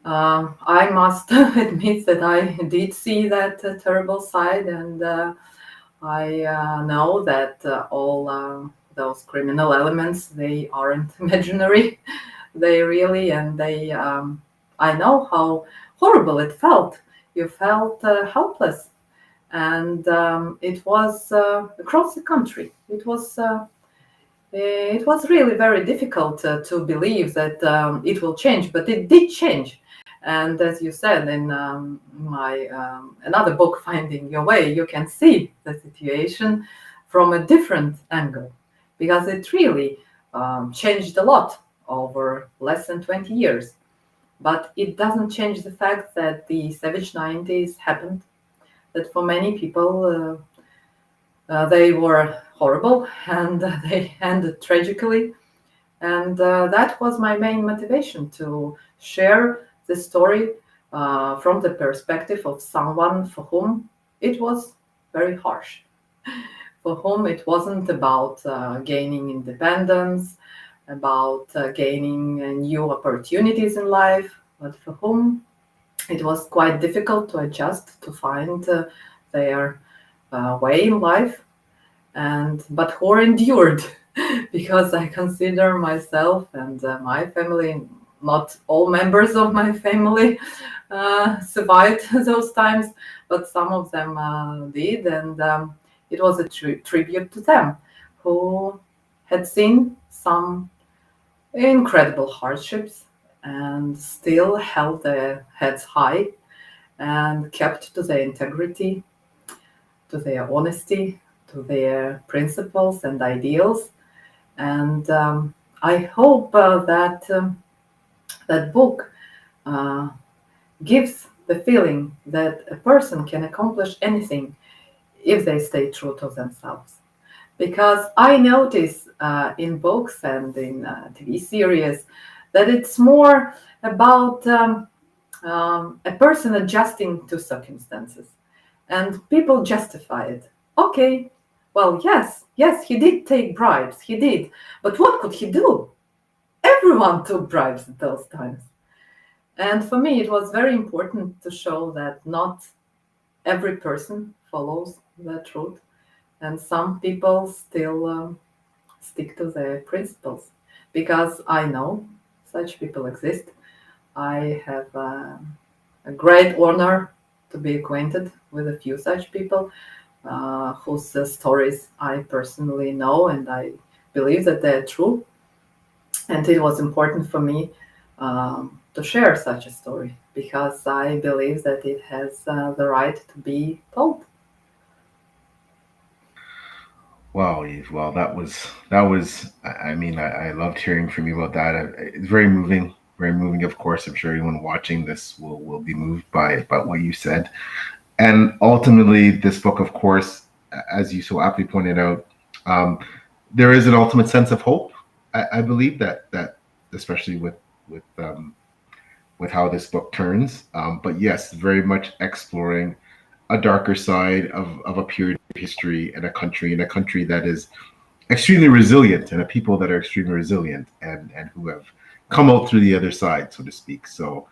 I must admit that I did see that terrible side, and I know that all those criminal elements, they aren't imaginary. They really, and they. I know how horrible it felt. You felt helpless, and it was across the country. It was really very difficult to believe that it will change, but it did change. And as you said in my another book, Finding Your Way, you can see the situation from a different angle, because it really changed a lot over less than 20 years. But it doesn't change the fact that the savage 90s happened, that for many people they were horrible, and they ended tragically. And that was my main motivation, to share the story from the perspective of someone for whom it was very harsh, for whom it wasn't about gaining independence, about gaining new opportunities in life, but for whom it was quite difficult to adjust, to find their way in life, and but who endured, because I consider myself and my family, not all members of my family survived those times, but some of them did, and it was a tribute to them, who had seen some incredible hardships and still held their heads high and kept to their integrity, to their honesty, to their principles and ideals. And I hope that book uh, gives the feeling that a person can accomplish anything if they stay true to themselves. Because I notice in books and in TV series that it's more about a person adjusting to circumstances, and people justify it. Okay, well, yes, he did take bribes, he did, but what could he do? Everyone took bribes at those times. And for me, it was very important to show that not every person follows the truth, and some people still stick to their principles. Because I know such people exist. I have a great honor to be acquainted with a few such people whose stories I personally know and I believe that they're true. And it was important for me to share such a story because I believe that it has the right to be told. Wow, Eve. Well, that was. I mean, I loved hearing from you about that. It's very moving, very moving. Of course, I'm sure anyone watching this will be moved by what you said. And ultimately, this book, of course, as you so aptly pointed out, um, there is an ultimate sense of hope. I believe that especially with how this book turns. But yes, very much exploring a darker side of a period of history and a country that is extremely resilient and a people that are extremely resilient and who have come out through the other side, so to speak. So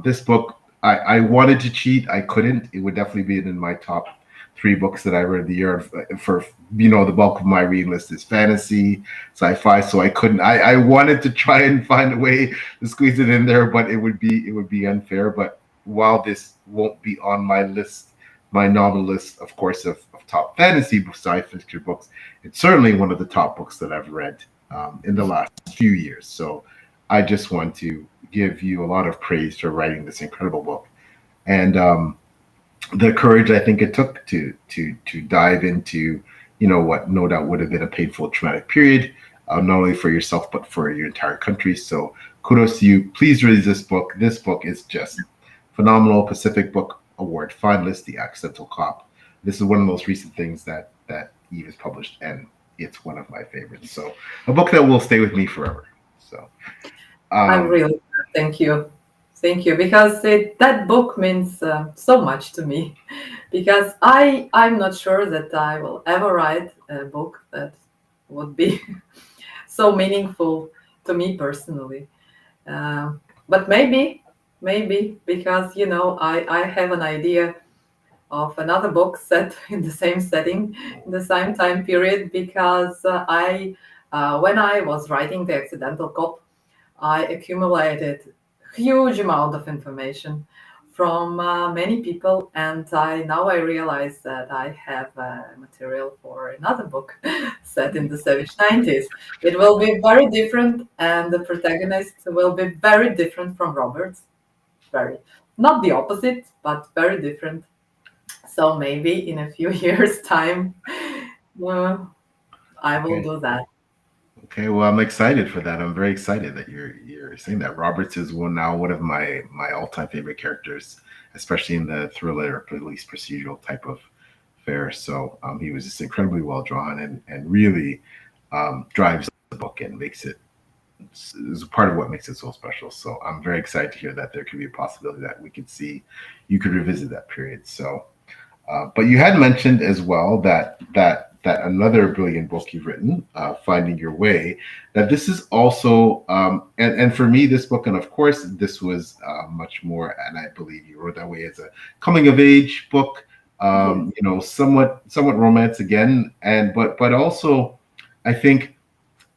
this book, I wanted to cheat, I couldn't. It would definitely be in my top three books that I read the year. For the bulk of my reading list is fantasy, sci-fi. So I couldn't. I wanted to try and find a way to squeeze it in there, but it would be unfair. But while this won't be on my list, my novel list, of course, of top fantasy sci-fi fiction books, it's certainly one of the top books that I've read in the last few years. So I just want to give you a lot of praise for writing this incredible book and the courage I think it took to dive into what no doubt would have been a painful, traumatic period, not only for yourself but for your entire country. So kudos to you. Please read this book. This book is just phenomenal. Pacific Book Award finalist, The Accidental Cop. This is one of the most recent things that Eve has published, and it's one of my favorites. So a book that will stay with me forever. So I'm um, really thank you. Thank you because that book means so much to me because I'm not sure that I will ever write a book that would be so meaningful to me personally. But maybe because I have an idea of another book set in the same setting, in the same time period, because I when I was writing The Accidental Cop, I accumulated huge amount of information from many people, and I realize that I have material for another book set in the savage 90s. It will be very different, and the protagonist will be very different from Robert's. Very, not the opposite, but very different. So maybe in a few years' time, uh, I will okay. do that. Okay, well, I'm excited for that. I'm very excited that you're saying that. Roberts is one of my all time favorite characters, especially in the thriller, police procedural type of fare. So he was just incredibly well drawn and really drives the book and makes it is part of what makes it so special. So I'm very excited to hear that there could be a possibility that we could see you could revisit that period. So but you had mentioned as well that another brilliant book you've written, Finding Your Way, that this is also and for me this book, and of course this was much more, and I believe you wrote that way as a coming of age book, Yes. somewhat romance again, and but also I think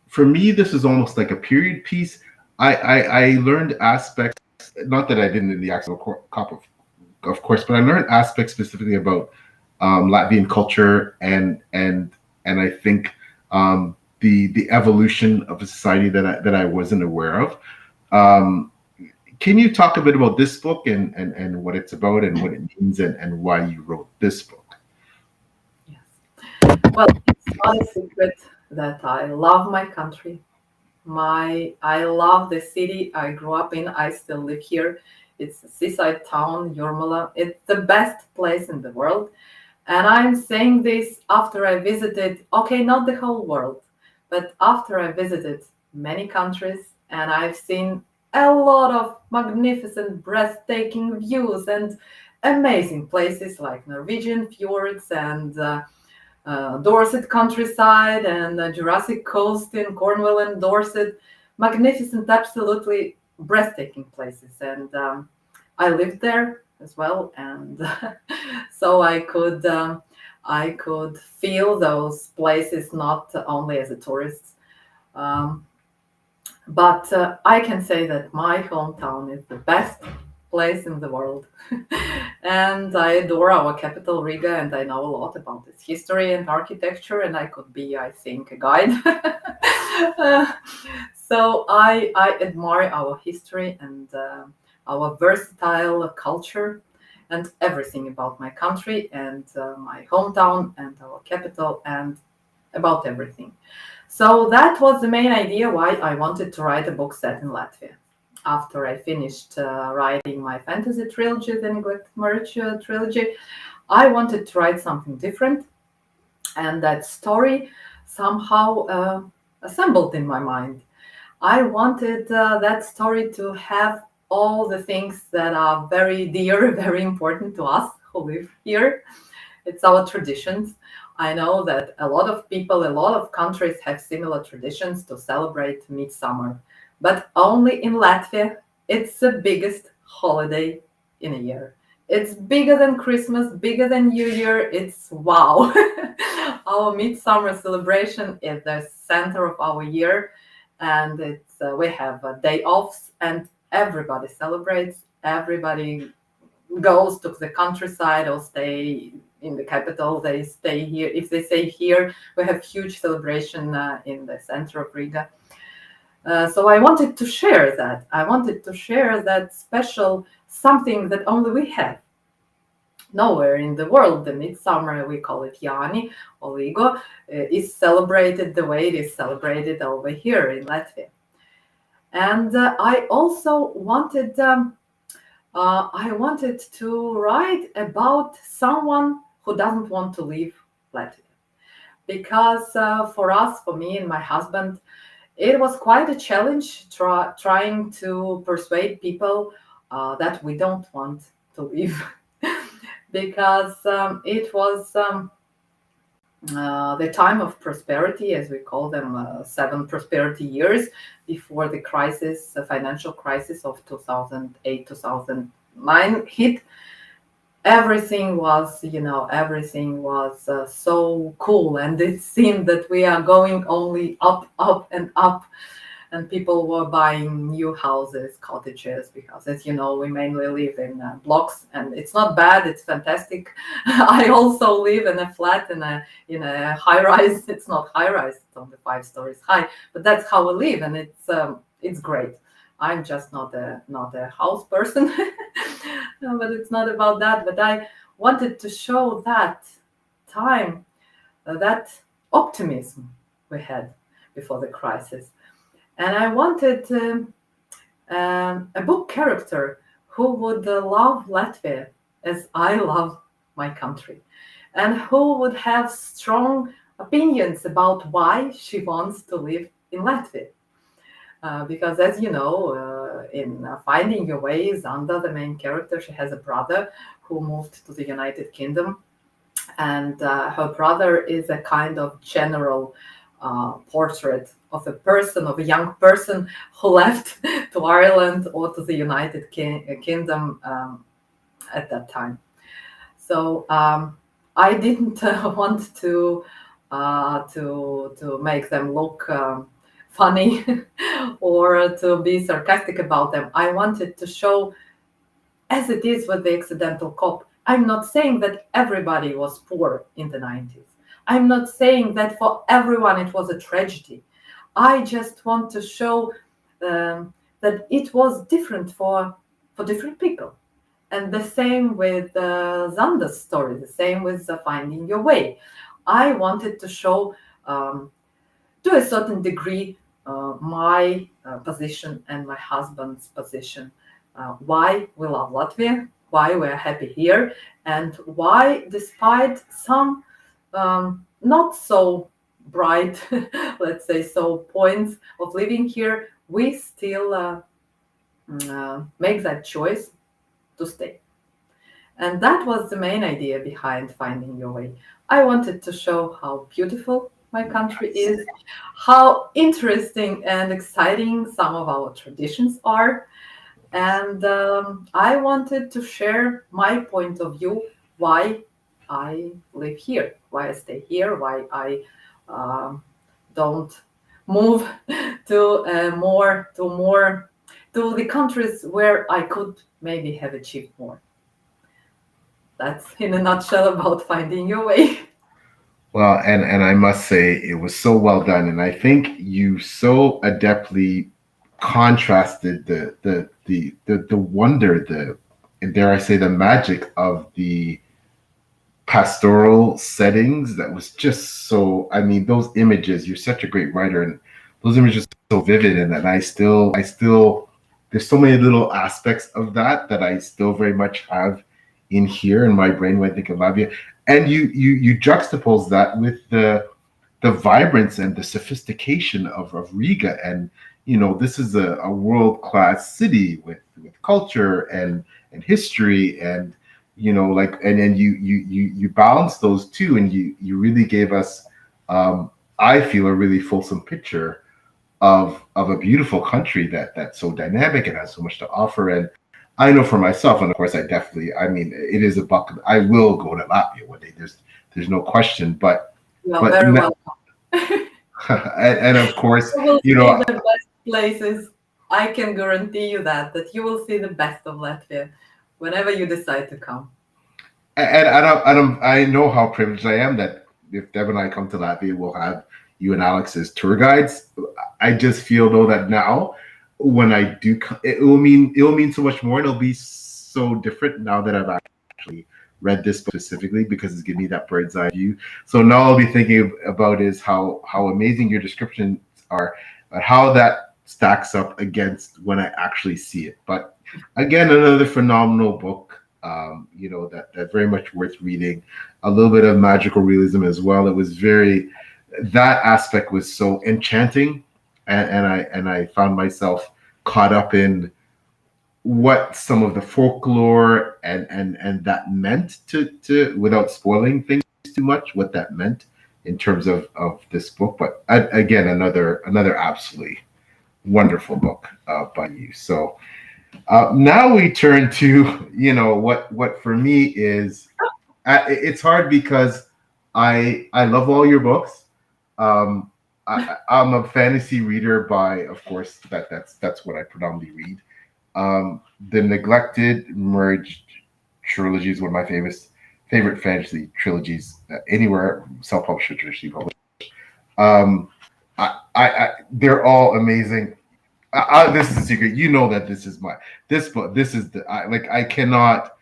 for me this is almost like a period piece. I learned aspects, not that I didn't in the actual cop of course, but I learned aspects specifically about Latvian culture and I think the evolution of a society that I wasn't aware of. Um, can you talk a bit about this book and what it's about and what it means and why you wrote this book? Yes. Well, it's not a secret that I love my country. I love the city I grew up in. I still live here. It's a seaside town, Jurmala. It's the best place in the world. And I'm saying this after I visited, okay, not the whole world, but after I visited many countries and I've seen a lot of magnificent, breathtaking views and amazing places like Norwegian fjords and Dorset countryside and Jurassic Coast in Cornwall and Dorset. Magnificent, absolutely. breathtaking places. And I lived there as well, and so I could feel those places not only as a tourist. Um, but I can say that my hometown is the best place in the world. And I adore our capital, Riga, and I know a lot about its history and architecture, and I could be, I think, a guide. Uh, so I admire our history and our versatile culture and everything about my country and my hometown and our capital and about everything. So that was the main idea why I wanted to write a book set in Latvia. After I finished writing my fantasy trilogy, the Neglected Marriage trilogy, I wanted to write something different, and that story somehow assembled in my mind. I wanted that story to have all the things that are very dear, very important to us who live here. It's our traditions. I know that a lot of people, a lot of countries have similar traditions to celebrate midsummer, but only in Latvia, it's the biggest holiday in a year. It's bigger than Christmas, bigger than New Year. It's wow. Our midsummer celebration is the center of our year, and it's we have day offs, and everybody celebrates. Everybody goes to the countryside or stay in the capital. They stay here. If they stay here, we have huge celebration in the center of Riga. So I wanted to share that. I wanted to share that special something that only we have. Nowhere in the world, the midsummer, we call it Yani or Ligo, is celebrated the way it is celebrated over here in Latvia. And I wanted to write about someone who doesn't want to leave Latvia. Because for us, for me and my husband, it was quite a challenge trying to persuade people that we don't want to leave. Because it was the time of prosperity, as we call them, 7 prosperity years before the crisis, the financial crisis of 2008, 2009 hit. Everything was so cool, and it seemed that we are going only up, up, and up. And people were buying new houses, cottages, because, as you know, we mainly live in blocks, and it's not bad. It's fantastic. I also live in a flat in a high rise. It's not high rise; it's only 5 stories high. But that's how we live, and it's great. I'm just not a house person, but it's not about that. But I wanted to show that time, that optimism we had before the crisis. And I wanted a book character who would love Latvia as I love my country, and who would have strong opinions about why she wants to live in Latvia. Because, as you know, in Finding Your Way, Zanda, the main character, she has a brother who moved to the United Kingdom, and her brother is a kind of general portrait of of a young person who left to Ireland or to the United Kingdom at that time. So I didn't want to make them look funny or to be sarcastic about them. I wanted to show, as it is with the accidental cop. I'm not saying that everybody was poor in the 90s. I'm not saying that for everyone it was a tragedy. I just want to show that it was different for different people. And the same with Zanda's story, the same with Finding Your Way. I wanted to show, to a certain degree, my position and my husband's position. Why we love Latvia, why we're happy here, and why, despite some not so bright, let's say so, points of living here, we still make that choice to stay. And that was the main idea behind Finding Your Way. I wanted to show how beautiful my country Nice. is, how interesting and exciting some of our traditions are. And I wanted to share my point of view why I live here, why I stay here, why I um, don't move to the countries where I could maybe have achieved more. That's in a nutshell about finding your way. Well, and I must say it was so well done, and I think you so adeptly contrasted the wonder, the and dare I say the magic of the pastoral settings that was just so, I mean, those images, you're such a great writer, and those images are so vivid, and I still there's so many little aspects of that I still very much have in here in my brain when I think of Latvia. And you juxtapose that with the vibrance and the sophistication of Riga. And this is a world class city with culture and history, and like, and then you balance those two, and you really gave us, I feel, a really fulsome picture of a beautiful country that's so dynamic and has so much to offer. And I know for myself, and of course, I mean, it is a bucket. I will go to Latvia one day. There's no question. You are But very welcome. and of course, You will see the best places. I can guarantee you that you will see the best of Latvia whenever you decide to come. and I know how privileged I am that if Deb and I come to Latvia, we'll have you and Alex as tour guides. I just feel though that now, when I do, it will mean so much more, and it'll be so different now that I've actually read this book specifically, because it's giving me that bird's eye view. So now I'll be thinking about is how amazing your descriptions are, but how that stacks up against when I actually see it. But again, another phenomenal book. That very much worth reading. A little bit of magical realism as well. It was very, that aspect was so enchanting, and I found myself caught up in what some of the folklore and that meant to without spoiling things too much, what that meant in terms of this book. But again, another absolutely wonderful book by you. So now we turn to what for me is, it's hard because I love all your books. I'm a fantasy reader by, of course, that's what I predominantly read. The Neglected Merged trilogy is one of my favorite fantasy trilogies anywhere self-published or traditionally published. Um, they're all amazing. This is a secret. You know that this is this book. This is like, I cannot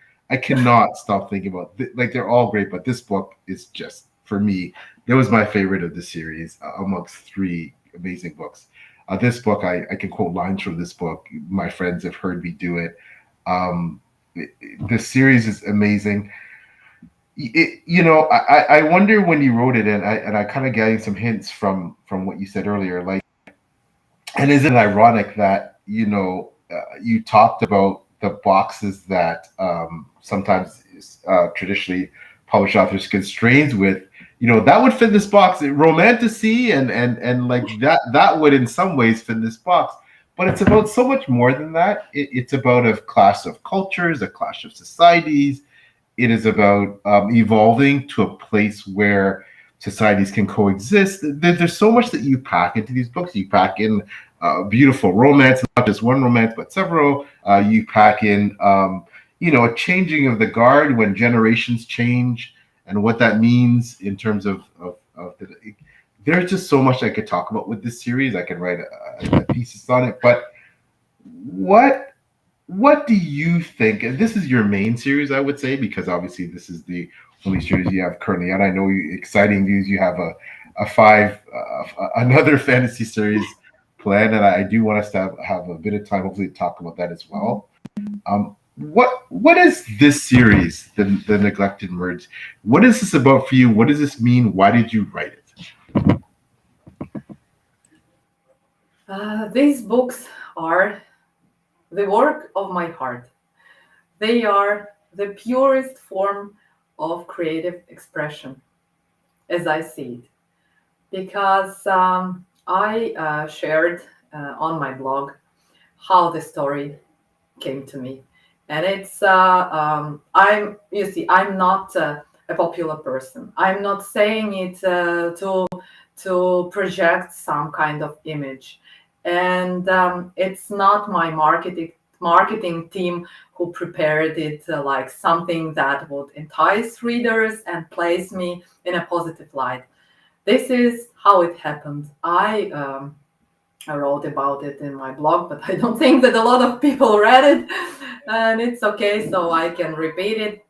stop thinking about like, they're all great, but this book is just, for me, it was my favorite of the series, amongst three amazing books. This book, I can quote lines from this book. My friends have heard me do it. Um, the series is amazing. I wonder when you wrote it, and I kind of getting some hints from what you said earlier, like, and is it ironic that you talked about the boxes that sometimes traditionally published authors constrained with, that would fit this box, romantasy, and like that would in some ways fit this box. But it's about so much more than that. It's about a clash of cultures, a clash of societies. It is about evolving to a place where societies can coexist. There's so much that you pack into these books. You pack in beautiful romance, not just one romance, but several. You pack in, a changing of the guard when generations change, and what that means in terms of there's just so much I could talk about with this series. I could write a thesis on it. But what what do you think? And this is your main series, I would say, because obviously this is the only series you have currently on. I know exciting news. You have another fantasy series planned, and I do want us to have a bit of time, hopefully, to talk about that as well. What is this series, the Neglected Merge? What is this about for you? What does this mean? Why did you write it? These books are the work of my heart. They are the purest form of creative expression, as I see it. because I shared on my blog how the story came to me, and it's I'm you see I'm not a popular person. I'm not saying it to project some kind of image, and it's not my marketing team who prepared it like something that would entice readers and place me in a positive light. This is how it happened. I wrote about it in my blog, but I don't think that a lot of people read it, and it's okay, so I can repeat it.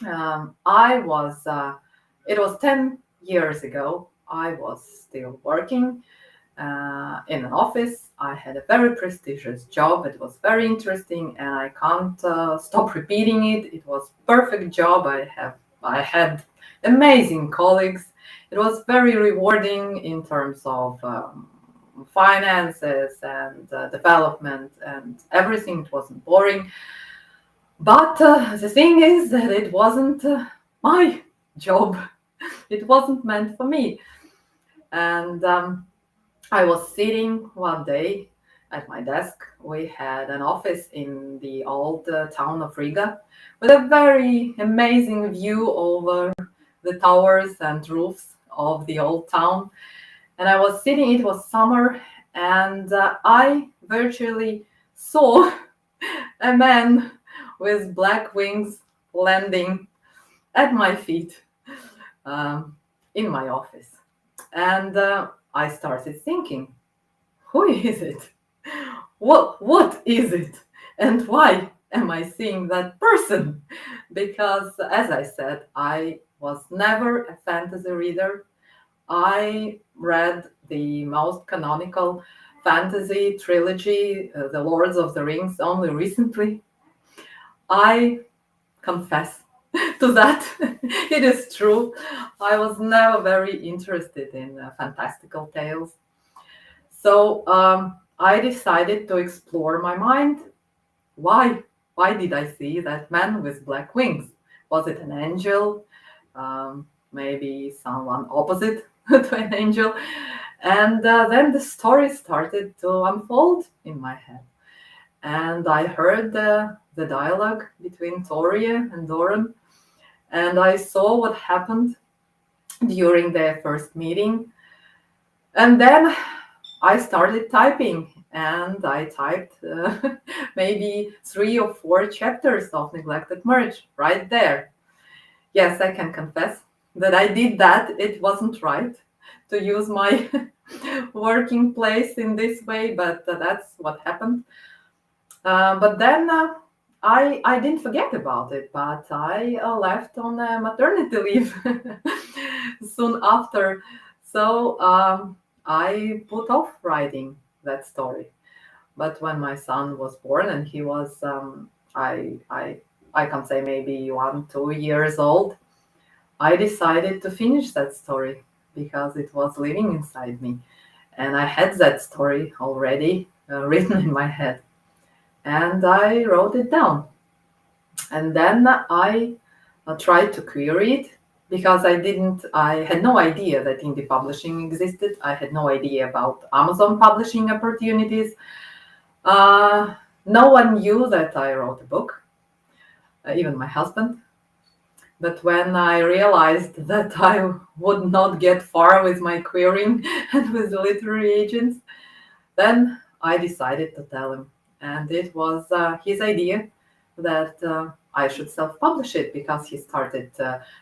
I was, it was 10 years ago. I was still working in an office. I had a very prestigious job. It was very interesting, and I can't stop repeating it. It was perfect job. I had amazing colleagues. It was very rewarding in terms of finances and development and everything. It wasn't boring. But the thing is that it wasn't my job. It wasn't meant for me. And I was sitting one day at my desk. We had an office in the old town of Riga with a very amazing view over the towers and roofs of the old town. And I was sitting, it was summer, and I virtually saw a man with black wings landing at my feet in my office. And I started thinking, who is it? What is it? And why am I seeing that person? Because, as I said, I was never a fantasy reader. I read the most canonical fantasy trilogy, The Lords of the Rings, only recently. I confess to that. It is true. I was never very interested in fantastical tales. So I decided to explore my mind. Why? Why did I see that man with black wings? Was it an angel? Maybe someone opposite to an angel? And then the story started to unfold in my head. And I heard the dialogue between Toria and Doran, and I saw what happened during their first meeting. And then I started typing, and I typed maybe 3 or 4 chapters of Neglected Merge right there. Yes, I can confess that I did that. It wasn't right to use my working place in this way, but that's what happened. But then I didn't forget about it, but I left on maternity leave soon after. So I put off writing that story. But when my son was born and he was, I can say maybe 1, 2 years old, I decided to finish that story because it was living inside me. And I had that story already written in my head. And I wrote it down. And then I tried to query it because I had no idea that indie publishing existed. I had no idea about Amazon publishing opportunities. No one knew that I wrote a book, even my husband. But when I realized that I would not get far with my querying and with the literary agents, then I decided to tell him. And it was his idea that I should self-publish it because he started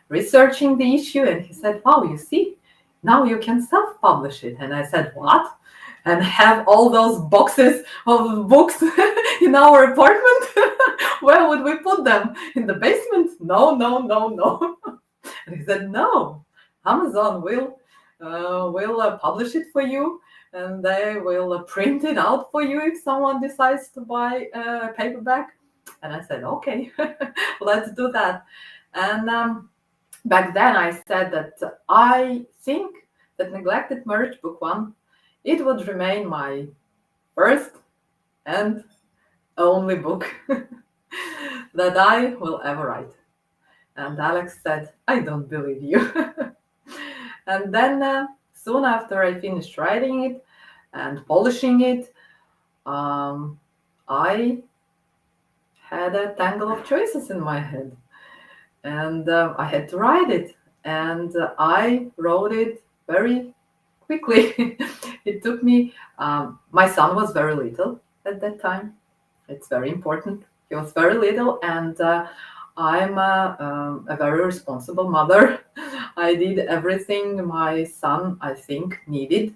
researching the issue and he said, wow, you see, now you can self-publish it. And I said, what? And have all those boxes of books in our apartment? Where would we put them? In the basement? No, no, no, no. And he said, no, Amazon will publish it for you, and they will print it out for you if someone decides to buy a paperback. And I said, okay, let's do that. And back then I said that I think that Neglected Marriage Book 1, it would remain my first and only book that I will ever write. And Alex said, I don't believe you. And then soon after I finished writing it and polishing it, I had a tangle of choices in my head, and I had to write it. And I wrote it very quickly. It took me. My son was very little at that time. It's very important. He was very little, and I'm a very responsible mother. I did everything my son, I think, needed.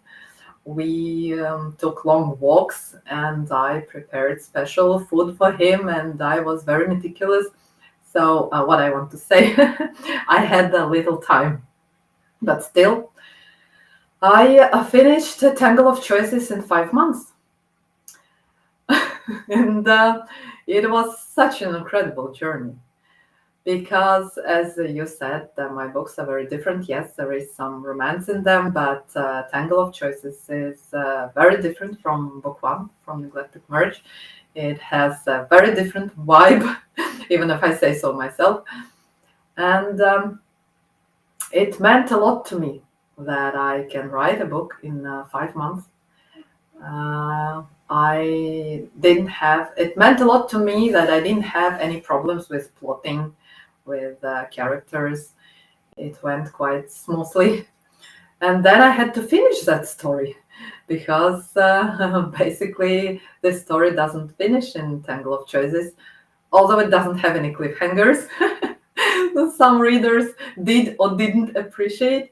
We took long walks, and I prepared special food for him, and I was very meticulous. So, what I want to say, I had a little time, but still, I finished a Tangle of Choices in 5 months. And it was such an incredible journey because, as you said, my books are very different. Yes, there is some romance in them, but Tangle of Choices is very different from book one, from Neglected Merge. It has a very different vibe, even if I say so myself. And it meant a lot to me that I can write a book in 5 months. I didn't have, it meant a lot to me that I didn't have any problems with plotting, with characters. It went quite smoothly. And then I had to finish that story because basically the story doesn't finish in Tangle of Choices, although it doesn't have any cliffhangers. Some readers did or didn't appreciate.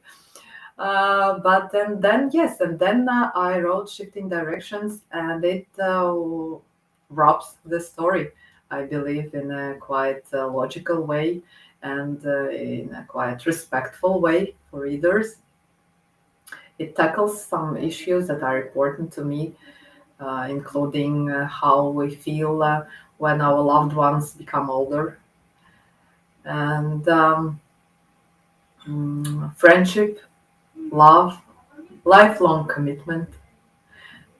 But then yes, and then I wrote Shifting Directions, and it wraps the story, I believe, in a quite logical way and in a quite respectful way for readers. It tackles some issues that are important to me, including how we feel when our loved ones become older, and friendship, love, lifelong commitment,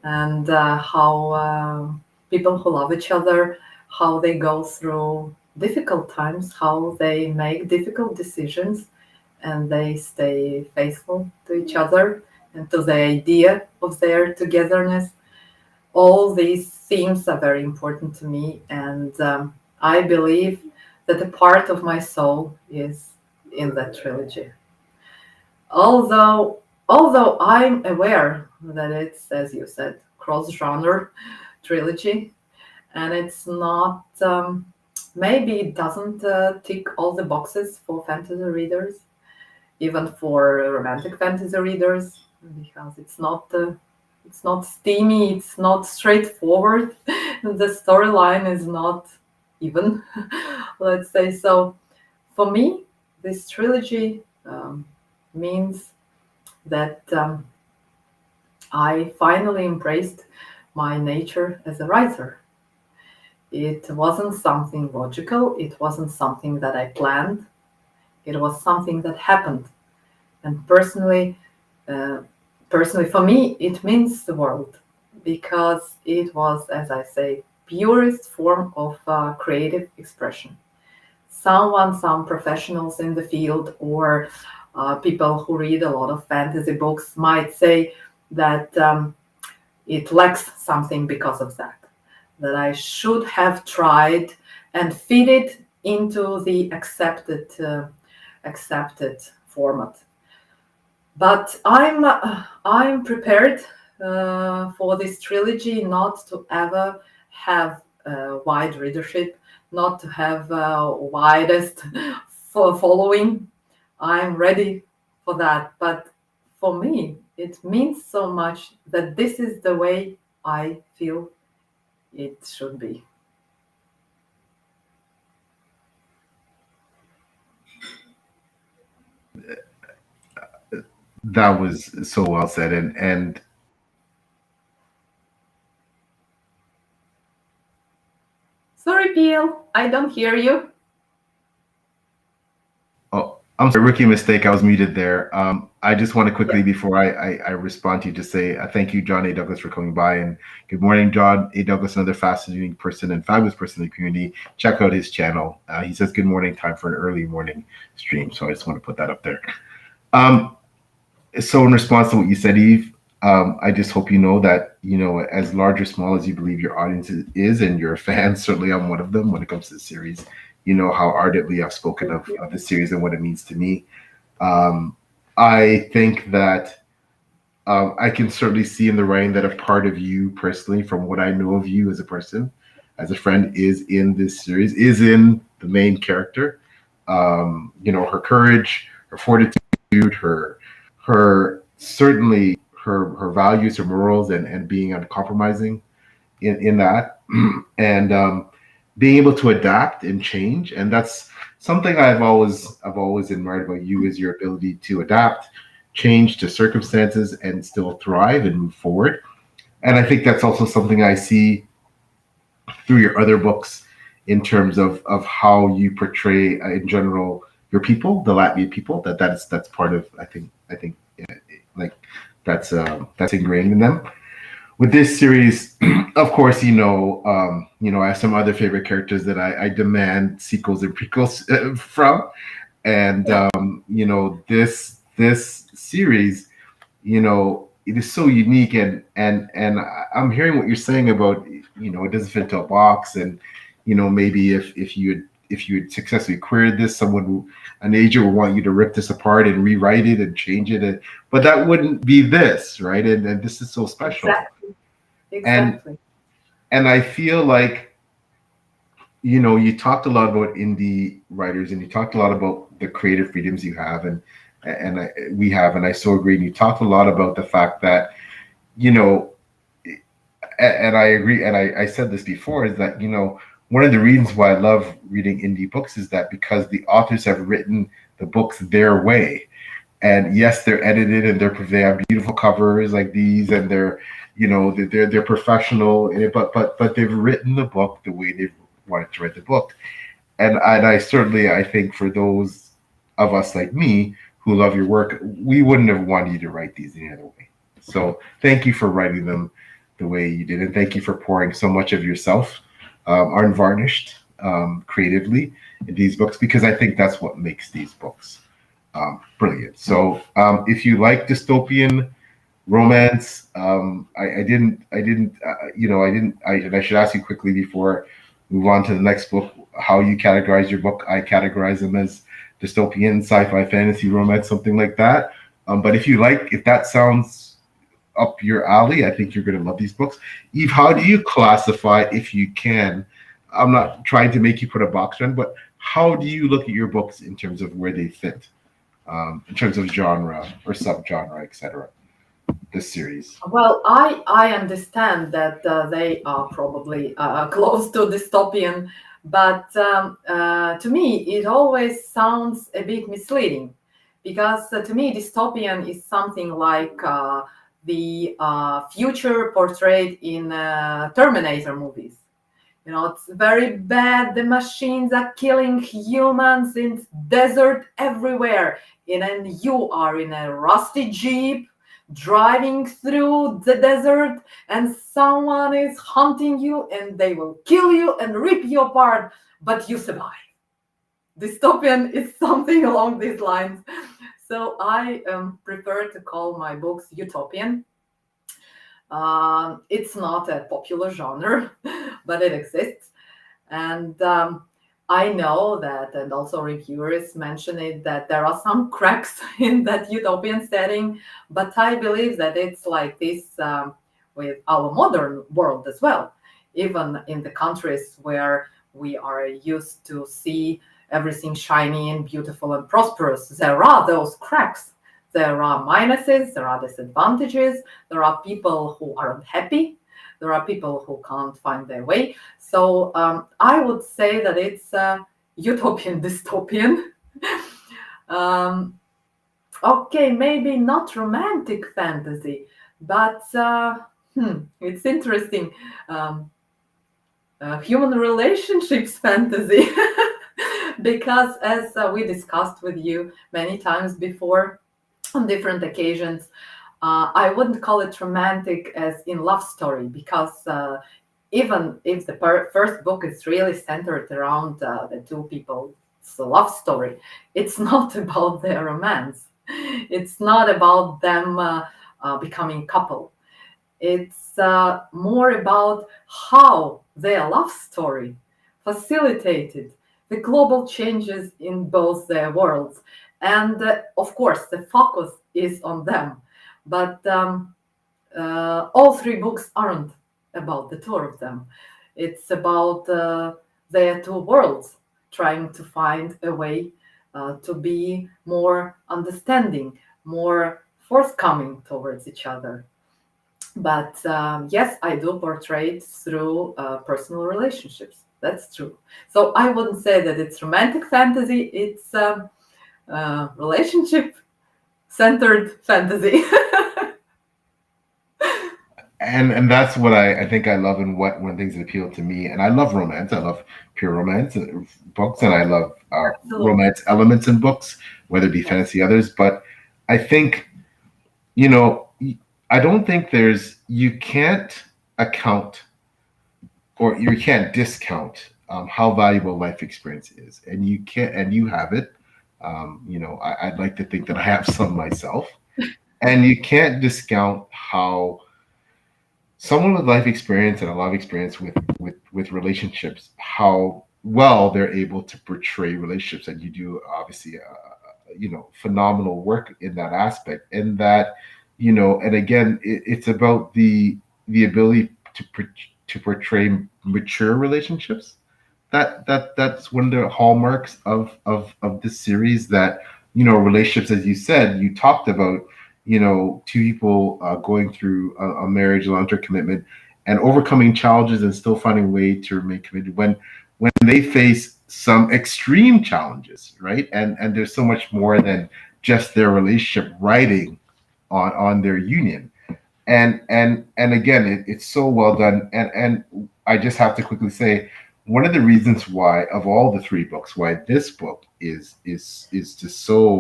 and how people who love each other, how they go through difficult times, how they make difficult decisions, and they stay faithful to each other and to the idea of their togetherness. All these themes are very important to me, and I believe that a part of my soul is in that trilogy. Although I'm aware that it's, as you said, cross-genre trilogy, and it's not, maybe it doesn't tick all the boxes for fantasy readers, even for romantic fantasy readers, because it's not steamy, it's not straightforward. The storyline is not even, let's say so. For me, this trilogy means that I finally embraced my nature as a writer. It wasn't something logical, it wasn't something that I planned, it was something that happened. And uh, personally for me, it means the world because it was, as I say, purest form of creative expression. Some professionals in the field or people who read a lot of fantasy books might say that it lacks something because of that, that I should have tried and fit it into the accepted format. But I'm prepared for this trilogy not to ever have wide readership, not to have widest following. I'm ready for that. But for me, it means so much that this is the way I feel it should be. That was so well said, and Sorry, Peel, I don't hear you. oh, I'm sorry, rookie mistake. I was muted there. I just want to quickly, Yes. before I respond to you, just say thank you, John A. Douglas, for coming by. And good morning, John A. Douglas, another fascinating person and fabulous person in the community. Check out his channel. He says, good morning, time for an early morning stream. So I just want to put that up there. Um, So in response to what you said, Eve, I just hope you know that, as large or small as you believe your audience is, and you're a fan, certainly I'm one of them when it comes to the series. You know how ardently I've spoken Thank of you. the series and what it means to me. Um, I think that I can certainly see in the writing that a part of you personally, from what I know of you as a person, as a friend, is in this series, is in the main character. Her courage, her fortitude, her certainly her values, her morals, and being uncompromising in that, and being able to adapt and change. And that's something I've always admired about you, is your ability to adapt, change to circumstances, and still thrive and move forward. And I think that's also something I see through your other books, in terms of how you portray, in general, your people, the Latvian people. That's part of, I think like that's ingrained in them. With this series, of course, I have some other favorite characters that I demand sequels and prequels from, and Yeah, this series, it is so unique, and I'm hearing what you're saying about, it doesn't fit into a box, and maybe if you had successfully queried this, an agent would want you to rip this apart and rewrite it and change it, but that wouldn't be this, right? And this is so special. exactly, and exactly. and I feel like, you talked a lot about indie writers, and you talked a lot about the creative freedoms you have, we have, and I so agree. And you talked a lot about the fact that, you know and I agree, and I said this before, is that, one of the reasons why I love reading indie books is that because the authors have written the books their way. And yes, they're edited, and they have beautiful covers like these, and they're professional in it, but they've written the book the way they've wanted to write the book. And I certainly, I think, for those of us like me who love your work, we wouldn't have wanted you to write these any other way. So thank you for writing them the way you did, and thank you for pouring so much of yourself, unvarnished, creatively, in these books, because I think that's what makes these books brilliant. So if you like dystopian romance, and I should ask you quickly before we move on to the next book, how you categorize your book. I categorize them as dystopian, sci-fi, fantasy, romance, something like that. But if that sounds up your alley, I think you're going to love these books. Eve, how do you classify, if you can? I'm not trying to make you put a box on, but how do you look at your books in terms of where they fit, in terms of genre or subgenre, etc.? This series. Well, I understand that they are probably close to dystopian, but to me it always sounds a bit misleading, because to me dystopian is something like the future portrayed in Terminator movies. It's very bad. The machines are killing humans in desert everywhere. And you are in a rusty jeep driving through the desert, and someone is hunting you, and they will kill you and rip you apart, but you survive. Dystopian is something along these lines. So I prefer to call my books utopian. It's not a popular genre, but it exists. And I know that, and also reviewers mention it, that there are some cracks in that utopian setting, but I believe that it's like this with our modern world as well. Even in the countries where we are used to see everything shiny and beautiful and prosperous, there are those cracks. There are minuses, there are disadvantages, there are people who aren't happy, there are people who can't find their way. So I would say that it's utopian dystopian. um, okay, maybe not romantic fantasy, but it's interesting. Um, Human relationships fantasy. Because as we discussed with you many times before on different occasions, I wouldn't call it romantic as in love story, because even if the first book is really centered around the two people's love story, it's not about their romance. It's not about them becoming couple. It's more about how their love story facilitated the global changes in both their worlds. And of course, the focus is on them. But all three books aren't about the two of them. It's about their two worlds trying to find a way to be more understanding, more forthcoming towards each other. But yes, I do portray it through personal relationships. That's true. So I wouldn't say that it's romantic fantasy, it's relationship centered fantasy. And that's what I think I love, and what one of the things that appeal to me. And I love romance. I love pure romance books, and I love Absolutely. romance elements in books, whether it be Yes. fantasy others. But I think, you know, I don't think there's you can't account, or you can't discount how valuable life experience is, and you can't, and you have it. I'd like to think that I have some myself, and you can't discount how someone with life experience and a lot of experience with relationships, how well they're able to portray relationships. And you do obviously phenomenal work in that aspect. And that, and again, it's about the ability to portray mature relationships. That's one of the hallmarks of this series. That, relationships, as you said, you talked about, two people going through a marriage, a long-term commitment, and overcoming challenges and still finding a way to remain committed when they face some extreme challenges, right? And there's so much more than just their relationship riding on their union. And again, it's so well done. And I just have to quickly say, one of the reasons why, of all the three books, why this book is just so,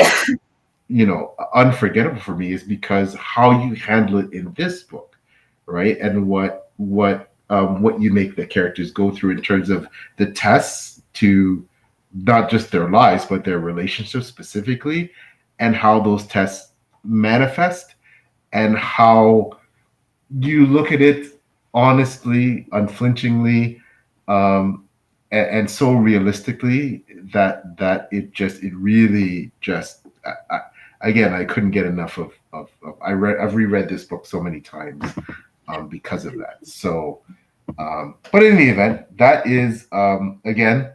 unforgettable for me, is because how you handle it in this book, right? And what you make the characters go through in terms of the tests to not just their lives but their relationships specifically, and how those tests manifest, and how you look at it honestly, unflinchingly, and so realistically, that it really just, again, I couldn't get enough of I've reread this book so many times because of that. So, but in the event, that is, again,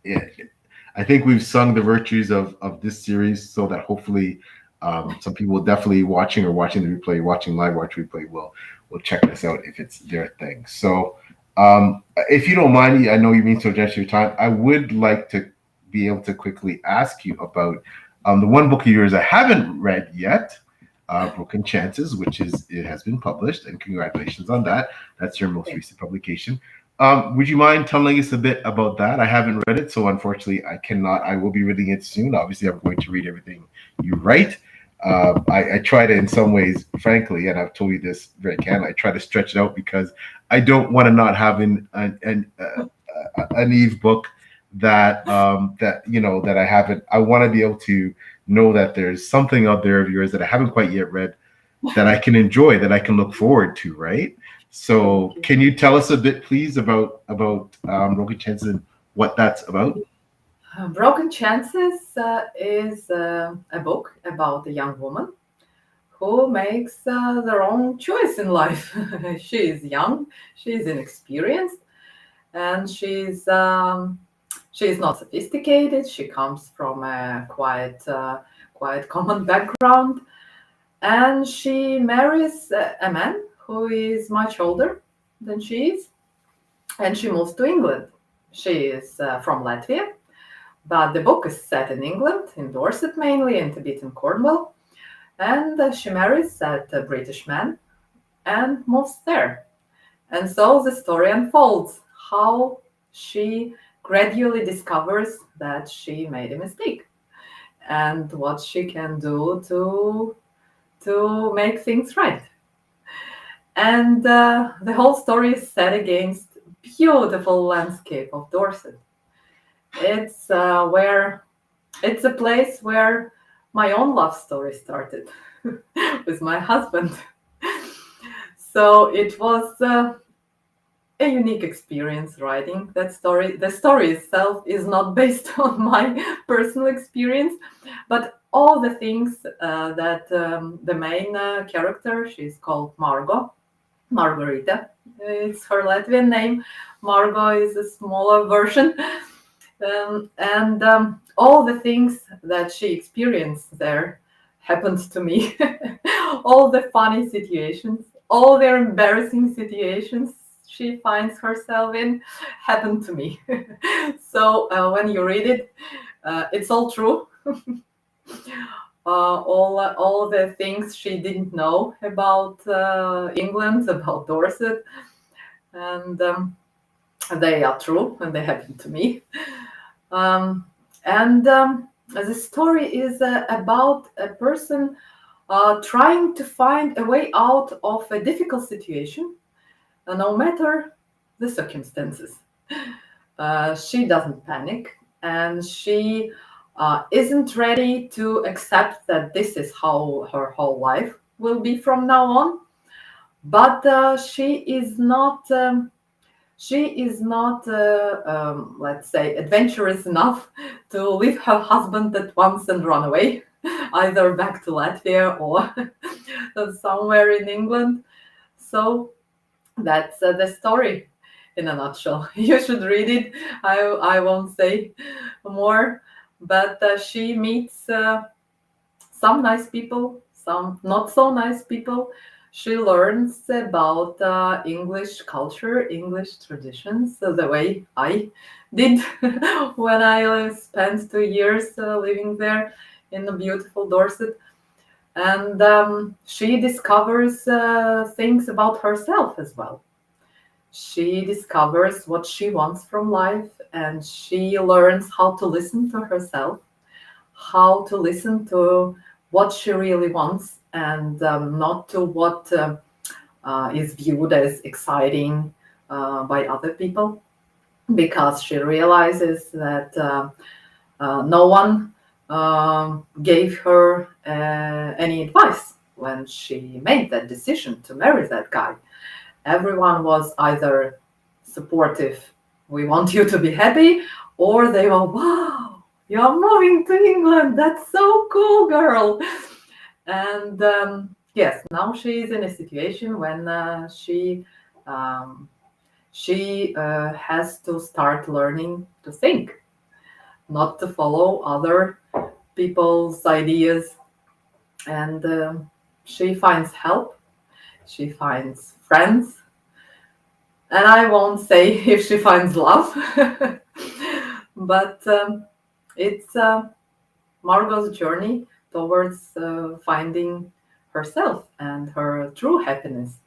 it, I think we've sung the virtues of this series, so that hopefully some people definitely watching the replay, watching live, watch replay, will check this out if it's their thing. So, if you don't mind, I know you mean so generous your time. I would like to be able to quickly ask you about the one book of yours I haven't read yet, Broken Chances, which it has been published, and congratulations on that. That's your most recent publication. Would you mind telling us a bit about that? I haven't read it, so unfortunately I cannot. I will be reading it soon. Obviously, I'm going to read everything you write. I try to, in some ways, frankly, and I've told you this very candidly, I try to stretch it out because I don't want to not have an Eve book that I haven't. I want to be able to know that there's something out there of yours that I haven't quite yet read, that I can enjoy, that I can look forward to, right? Thank So, you. can you tell us a bit, please, about Rogan Chances and what that's about? Broken Chances is a book about a young woman who makes the wrong choice in life. She is young, she is inexperienced, and she's not sophisticated. She comes from a quite common background, and she marries a man who is much older than she is, and she moves to England. She is from Latvia, but the book is set in England, in Dorset mainly, and a bit in Cornwall. And she marries that British man and moves there. And so the story unfolds how she gradually discovers that she made a mistake and what she can do to make things right. And the whole story is set against beautiful landscape of Dorset. It's where it's a place where my own love story started with my husband. So it was a unique experience writing that story. The story itself is not based on my personal experience, but all the things that the main character, she's called Margarita. It's her Latvian name. Margot is a smaller version. And all the things that she experienced there happened to me. All the funny situations, all the embarrassing situations she finds herself in happened to me. So when you read it, it's all true. All the things she didn't know about England, about Dorset, and they are true, and they happened to me. And the story is about a person trying to find a way out of a difficult situation, no matter the circumstances. She doesn't panic, and she isn't ready to accept that this is how her whole life will be from now on. But she is not. Let's say, adventurous enough to leave her husband at once and run away, either back to Latvia or somewhere in England. So that's the story in a nutshell. You should read it. I won't say more, but she meets some nice people, some not so nice people. She learns about English culture, English traditions, the way I did when I spent 2 years living there in the beautiful Dorset. And she discovers things about herself as well. She discovers what she wants from life, and she learns how to listen to herself, how to listen to what she really wants, and not to what is viewed as exciting by other people, because she realizes that no one gave her any advice when she made that decision to marry that guy. Everyone was either supportive, we want you to be happy, or they were, wow, you're moving to England, that's so cool, girl. And yes, now she is in a situation when she has to start learning to think, not to follow other people's ideas. And she finds help, she finds friends, and I won't say if she finds love, but it's Margot's journey towards finding herself and her true happiness.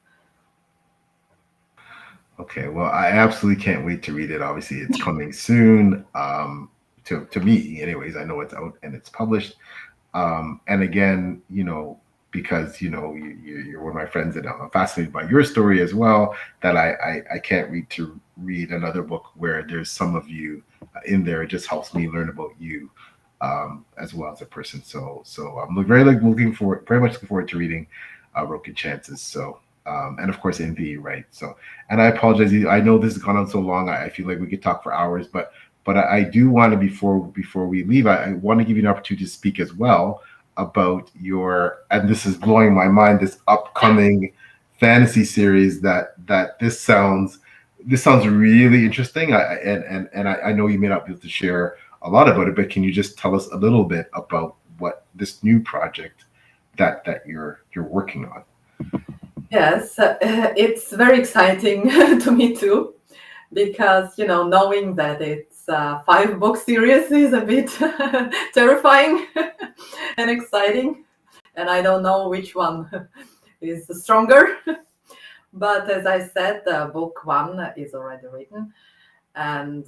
Okay, well, I absolutely can't wait to read it. Obviously, it's coming soon. To me, anyways, I know it's out and it's published. And again, because you're one of my friends, and I'm fascinated by your story as well. That I can't wait to read another book where there's some of you in there. It just helps me learn about you as well as a person. So I'm very much looking forward to reading Broken Chances. So. And of course, Envy, right? So, and I apologize. I know this has gone on so long. I feel like we could talk for hours, but I do want to before we leave, I want to give you an opportunity to speak as well about and this is blowing my mind, this upcoming fantasy series that this sounds really interesting. I know you may not be able to share a lot about it, but can you just tell us a little bit about what this new project that you're working on? Yes, it's very exciting to me too, because knowing that it's a 5-book series is a bit terrifying and exciting, and I don't know which one is stronger. But as I said, book 1 is already written, and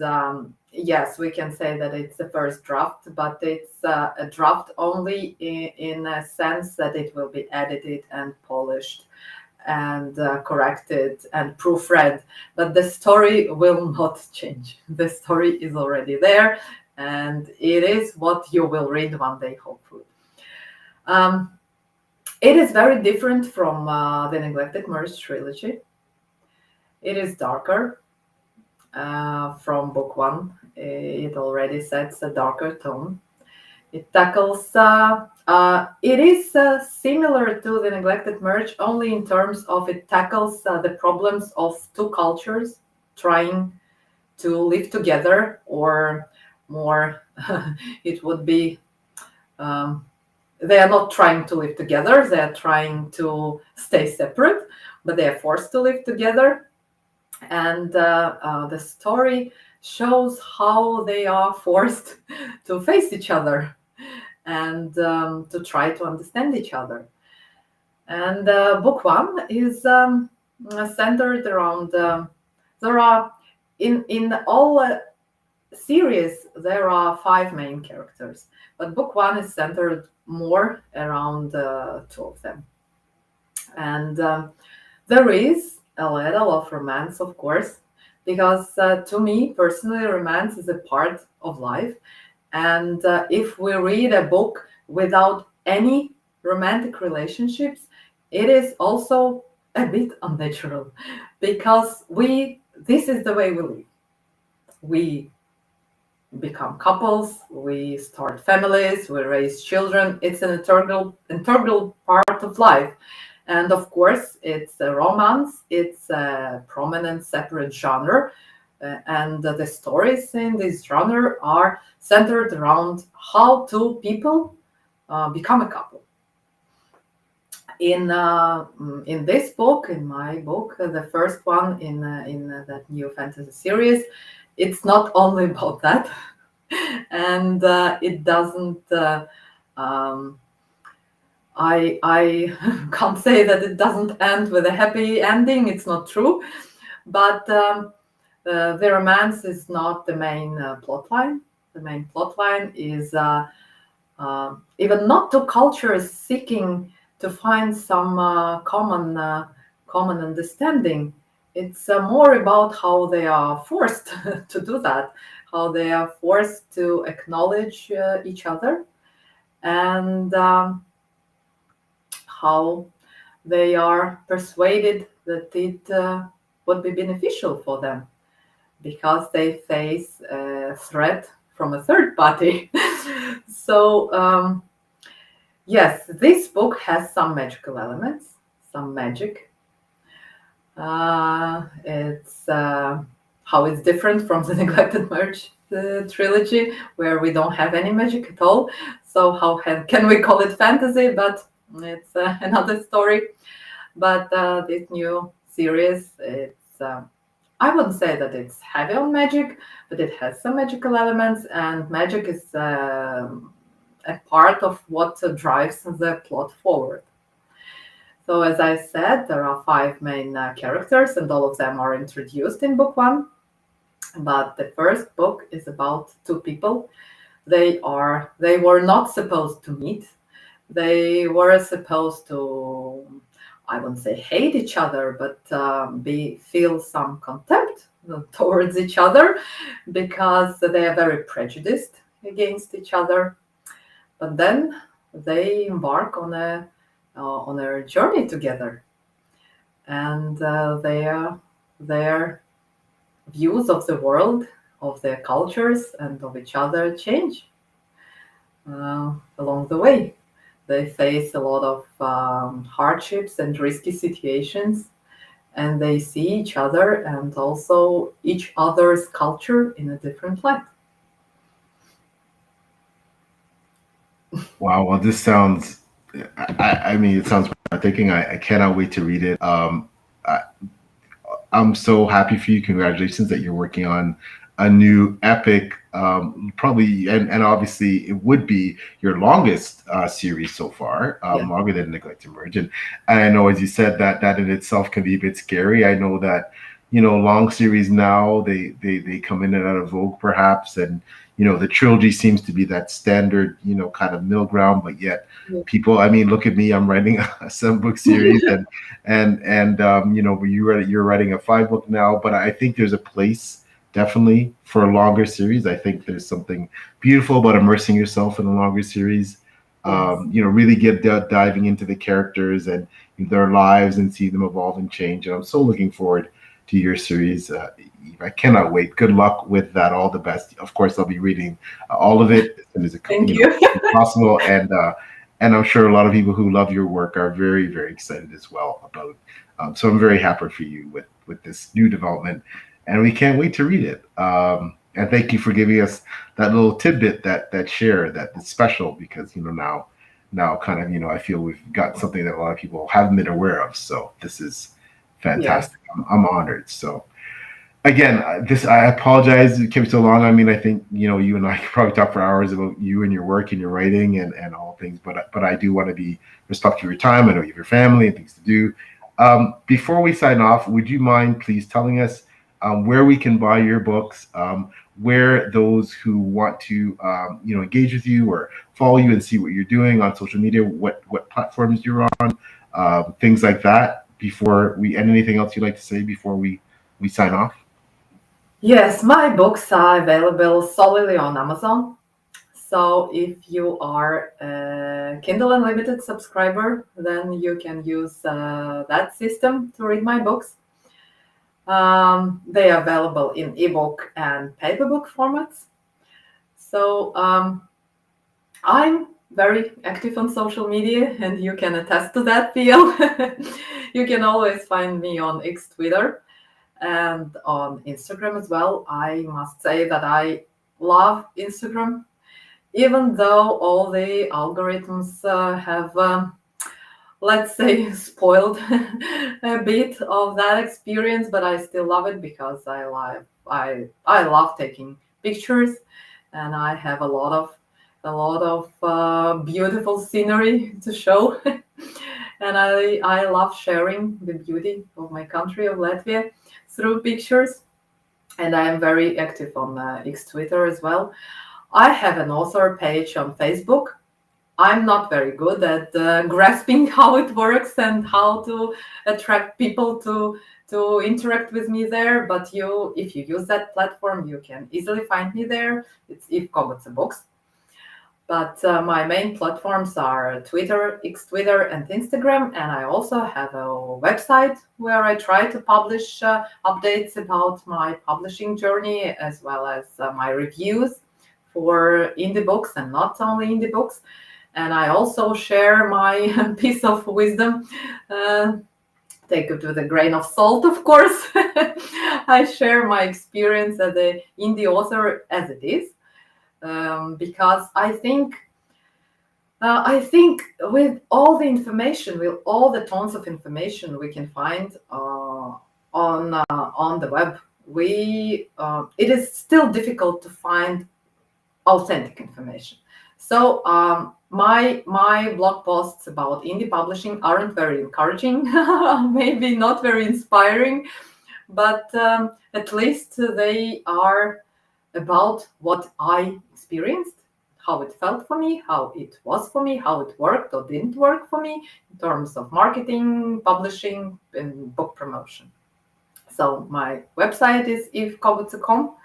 yes, we can say that it's the first draft, but it's a draft only in a sense that it will be edited and polished and corrected and proofread, but the story will not change. The story is already there, and it is what you will read one day, hopefully. Um, it is very different from the Neglected Marriage trilogy. It is darker from book one. It already sets a darker tone. It tackles, it is similar to the Neglected Marriage only in terms of it tackles the problems of two cultures trying to live together, or more, it would be, um, they are not trying to live together, they are trying to stay separate, but they are forced to live together. And the story shows how they are forced to face each other and to try to understand each other. And book one is centered around, there are, in all series, there are five main characters, but book one is centered more around two of them. And there is a little of romance, of course, because to me personally, romance is a part of life. And if we read a book without any romantic relationships, it is also a bit unnatural, because this is the way we live. We become couples, we start families, we raise children. It's an integral part of life. And of course, it's a romance, it's a prominent separate genre. And the stories in this genre are centered around how two people become a couple. In this book, in my book, the first one in that new fantasy series, it's not only about that, and it doesn't. Um, I can't say that it doesn't end with a happy ending. It's not true, but the romance is not the main plot line. The main plot line is even not two cultures seeking to find some common understanding. It's more about how they are forced to do that, how they are forced to acknowledge each other, and how they are persuaded that it would be beneficial for them, because they face a threat from a third party. So, yes, this book has some magical elements, some magic. It's how it's different from the Neglected Marriage trilogy, where we don't have any magic at all. So, how can we call it fantasy? But it's another story. But this new series, it's I wouldn't say that it's heavy on magic, but it has some magical elements, and magic is a part of what drives the plot forward. So, as I said, there are five main characters, and all of them are introduced in book one. But the first book is about two people. They were not supposed to meet. They were supposed to, I wouldn't say hate each other, but feel some contempt towards each other, because they are very prejudiced against each other. But then they embark on a journey together, and their views of the world, of their cultures, and of each other change along the way. They face a lot of hardships and risky situations, and they see each other and also each other's culture in a different light. Wow. Well, this sounds. I mean, it sounds breathtaking. I cannot wait to read it. I, I'm so happy for you. Congratulations that you're working on a new epic. Probably, and obviously, it would be your longest series so far, Yeah. longer than Neglect to Merge. And I know, as you said, that in itself can be a bit scary. I know that long series now they come in and out of vogue, perhaps, and the trilogy seems to be that standard, kind of middle ground, but yet Yeah. people, I mean, look at me, I'm writing a 7-book series, and you're writing a 5-book now, but I think there's a place definitely for a longer series. I think there's something beautiful about immersing yourself in a longer series. Yes. Really get diving into the characters and their lives and see them evolve and change. And I'm so looking forward to your series. I cannot wait. Good luck with that. All the best. Of course, I'll be reading all of it as soon as Thank you. possible. And I'm sure a lot of people who love your work are very, very excited as well about. So I'm very happy for you with this new development, and we can't wait to read it. And thank you for giving us that little tidbit, that share that is special, because now kind of I feel we've got something that a lot of people haven't been aware of. So this is Yes. fantastic. I'm honored. So again, this I apologize it came so long. I mean, I think you and I could probably talk for hours about you and your work and your writing and all things, but I do want to be respectful of your time. I know you have your family and things to do. Before we sign off, would you mind please telling us where we can buy your books, where those who want to engage with you or follow you and see what you're doing on social media, what platforms you're on, things like that. Before we end, anything else you'd like to say before we sign off? Yes, my books are available solely on Amazon. So if you are a Kindle Unlimited subscriber, then you can use that system to read my books. They are available in ebook and paperbook formats. So I'm very active on social media, and you can attest to that, Pio. You can always find me on X Twitter and on Instagram as well. I must say that I love Instagram, even though all the algorithms have, let's say, spoiled a bit of that experience, but I still love it because I love taking pictures, and I have a lot of beautiful scenery to show. And I love sharing the beauty of my country, of Latvia, through pictures. And I am very active on X Twitter as well. I have an author page on Facebook. I'm not very good at grasping how it works and how to attract people to interact with me there. But if you use that platform, you can easily find me there. It's If Koguce Books. But my main platforms are Twitter, X Twitter, and Instagram. And I also have a website where I try to publish updates about my publishing journey, as well as my reviews for indie books and not only indie books. And I also share my piece of wisdom. Take it with a grain of salt, of course. I share my experience as an indie author as it is, because I think with all the information, with all the tons of information we can find on the web, it is still difficult to find authentic information. So my blog posts about indie publishing aren't very encouraging, maybe not very inspiring, but at least they are about what I experienced, how it felt for me, how it was for me, how it worked or didn't work for me in terms of marketing, publishing, and book promotion. So my website is ifkoguce.com.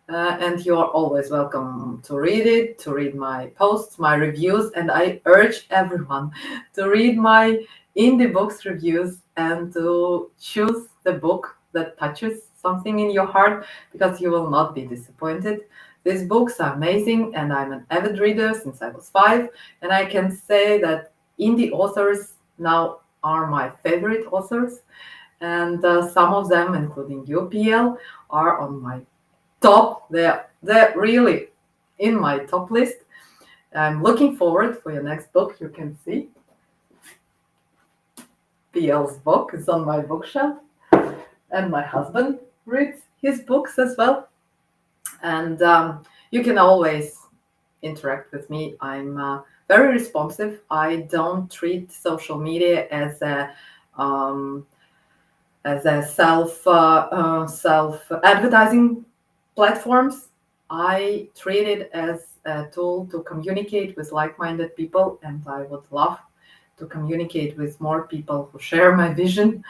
And you're always welcome to read it, to read my posts, my reviews, and I urge everyone to read my indie books reviews and to choose the book that touches something in your heart, because you will not be disappointed. These books are amazing, and I'm an avid reader since I was 5, and I can say that indie authors now are my favorite authors, and some of them, including UPL, are on my top. They're really in my top list. I'm looking forward for your next book. You can see PL's book is on my bookshelf, and my husband reads his books as well. And you can always interact with me. I'm very responsive. I don't treat social media as a self advertising platforms. I treat it as a tool to communicate with like-minded people, and I would love to communicate with more people who share my vision,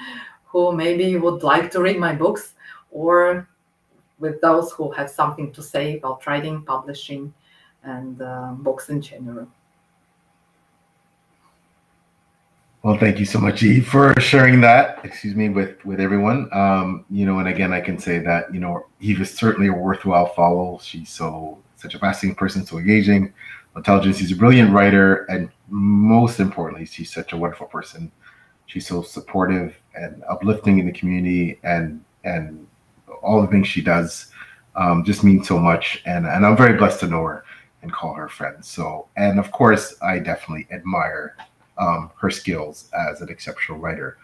who maybe would like to read my books, or with those who have something to say about writing, publishing, and books in general. Well, thank you so much, Eve, for sharing that. Excuse me, with everyone. And again, I can say that Eve is certainly a worthwhile follow. She's such a fascinating person, so engaging, intelligent. She's a brilliant writer, and most importantly, she's such a wonderful person. She's so supportive and uplifting in the community, and all the things she does just means so much. And I'm very blessed to know her and call her friend. So, and of course, I definitely admire her skills as an exceptional writer.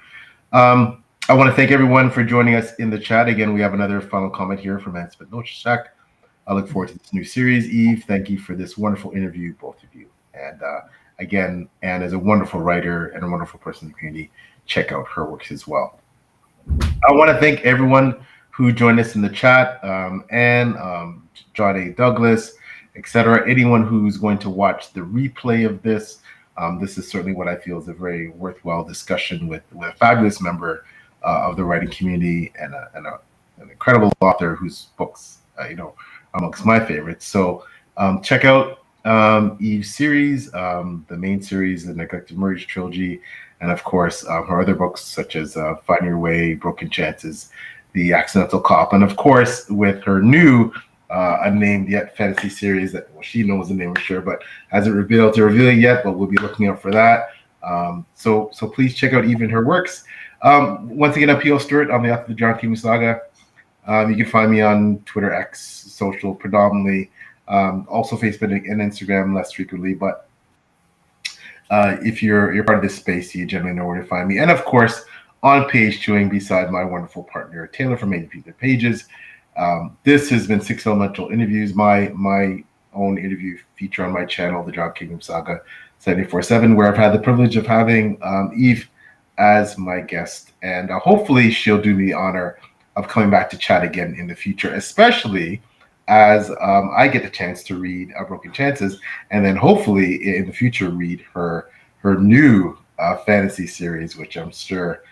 I want to thank everyone for joining us in the chat. Again, we have another final comment here from Anspet Nochak. I look forward to this new series. Eve, thank you for this wonderful interview, both of you. And again, Anne is a wonderful writer and a wonderful person in the community. Check out her works as well. I want to thank everyone who joined us in the chat, Anne, John A. Douglas, etc. Anyone who's going to watch the replay of this. This is certainly what I feel is a very worthwhile discussion with a fabulous member of the writing community and an incredible author whose books, amongst my favorites. So check out Eve's series, the main series, the Neglected Marriage trilogy, and of course her other books such as Find Your Way, Broken Chances, The Accidental Cop, and of course with her new unnamed yet fantasy series that she knows the name for sure, but hasn't been able to reveal it yet. But we'll be looking out for that. So please check out even her works. Once again, I'm P.O. Stewart. I'm the author of the John Koguce saga. You can find me on Twitter, X, social predominantly, also Facebook and Instagram less frequently. But if you're part of this space, you generally know where to find me. And of course, on page chewing beside my wonderful partner Taylor from Made People Pages. This has been Six Elemental Interviews, my own interview feature on my channel, the John Koguce Saga 74/7, where I've had the privilege of having Eve as my guest, and hopefully she'll do me the honor of coming back to chat again in the future, especially as I get the chance to read Broken Chances, and then hopefully in the future read her new fantasy series, which I'm sure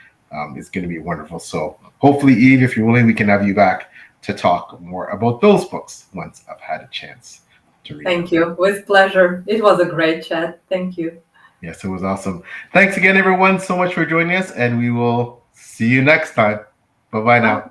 is going to be wonderful. So hopefully, Eve, if you're willing, we can have you back to talk more about those books once I've had a chance to read. Thank you. With pleasure. It was a great chat. Thank you. Yes, it was awesome. Thanks again, everyone, so much for joining us, and we will see you next time. Bye-bye now.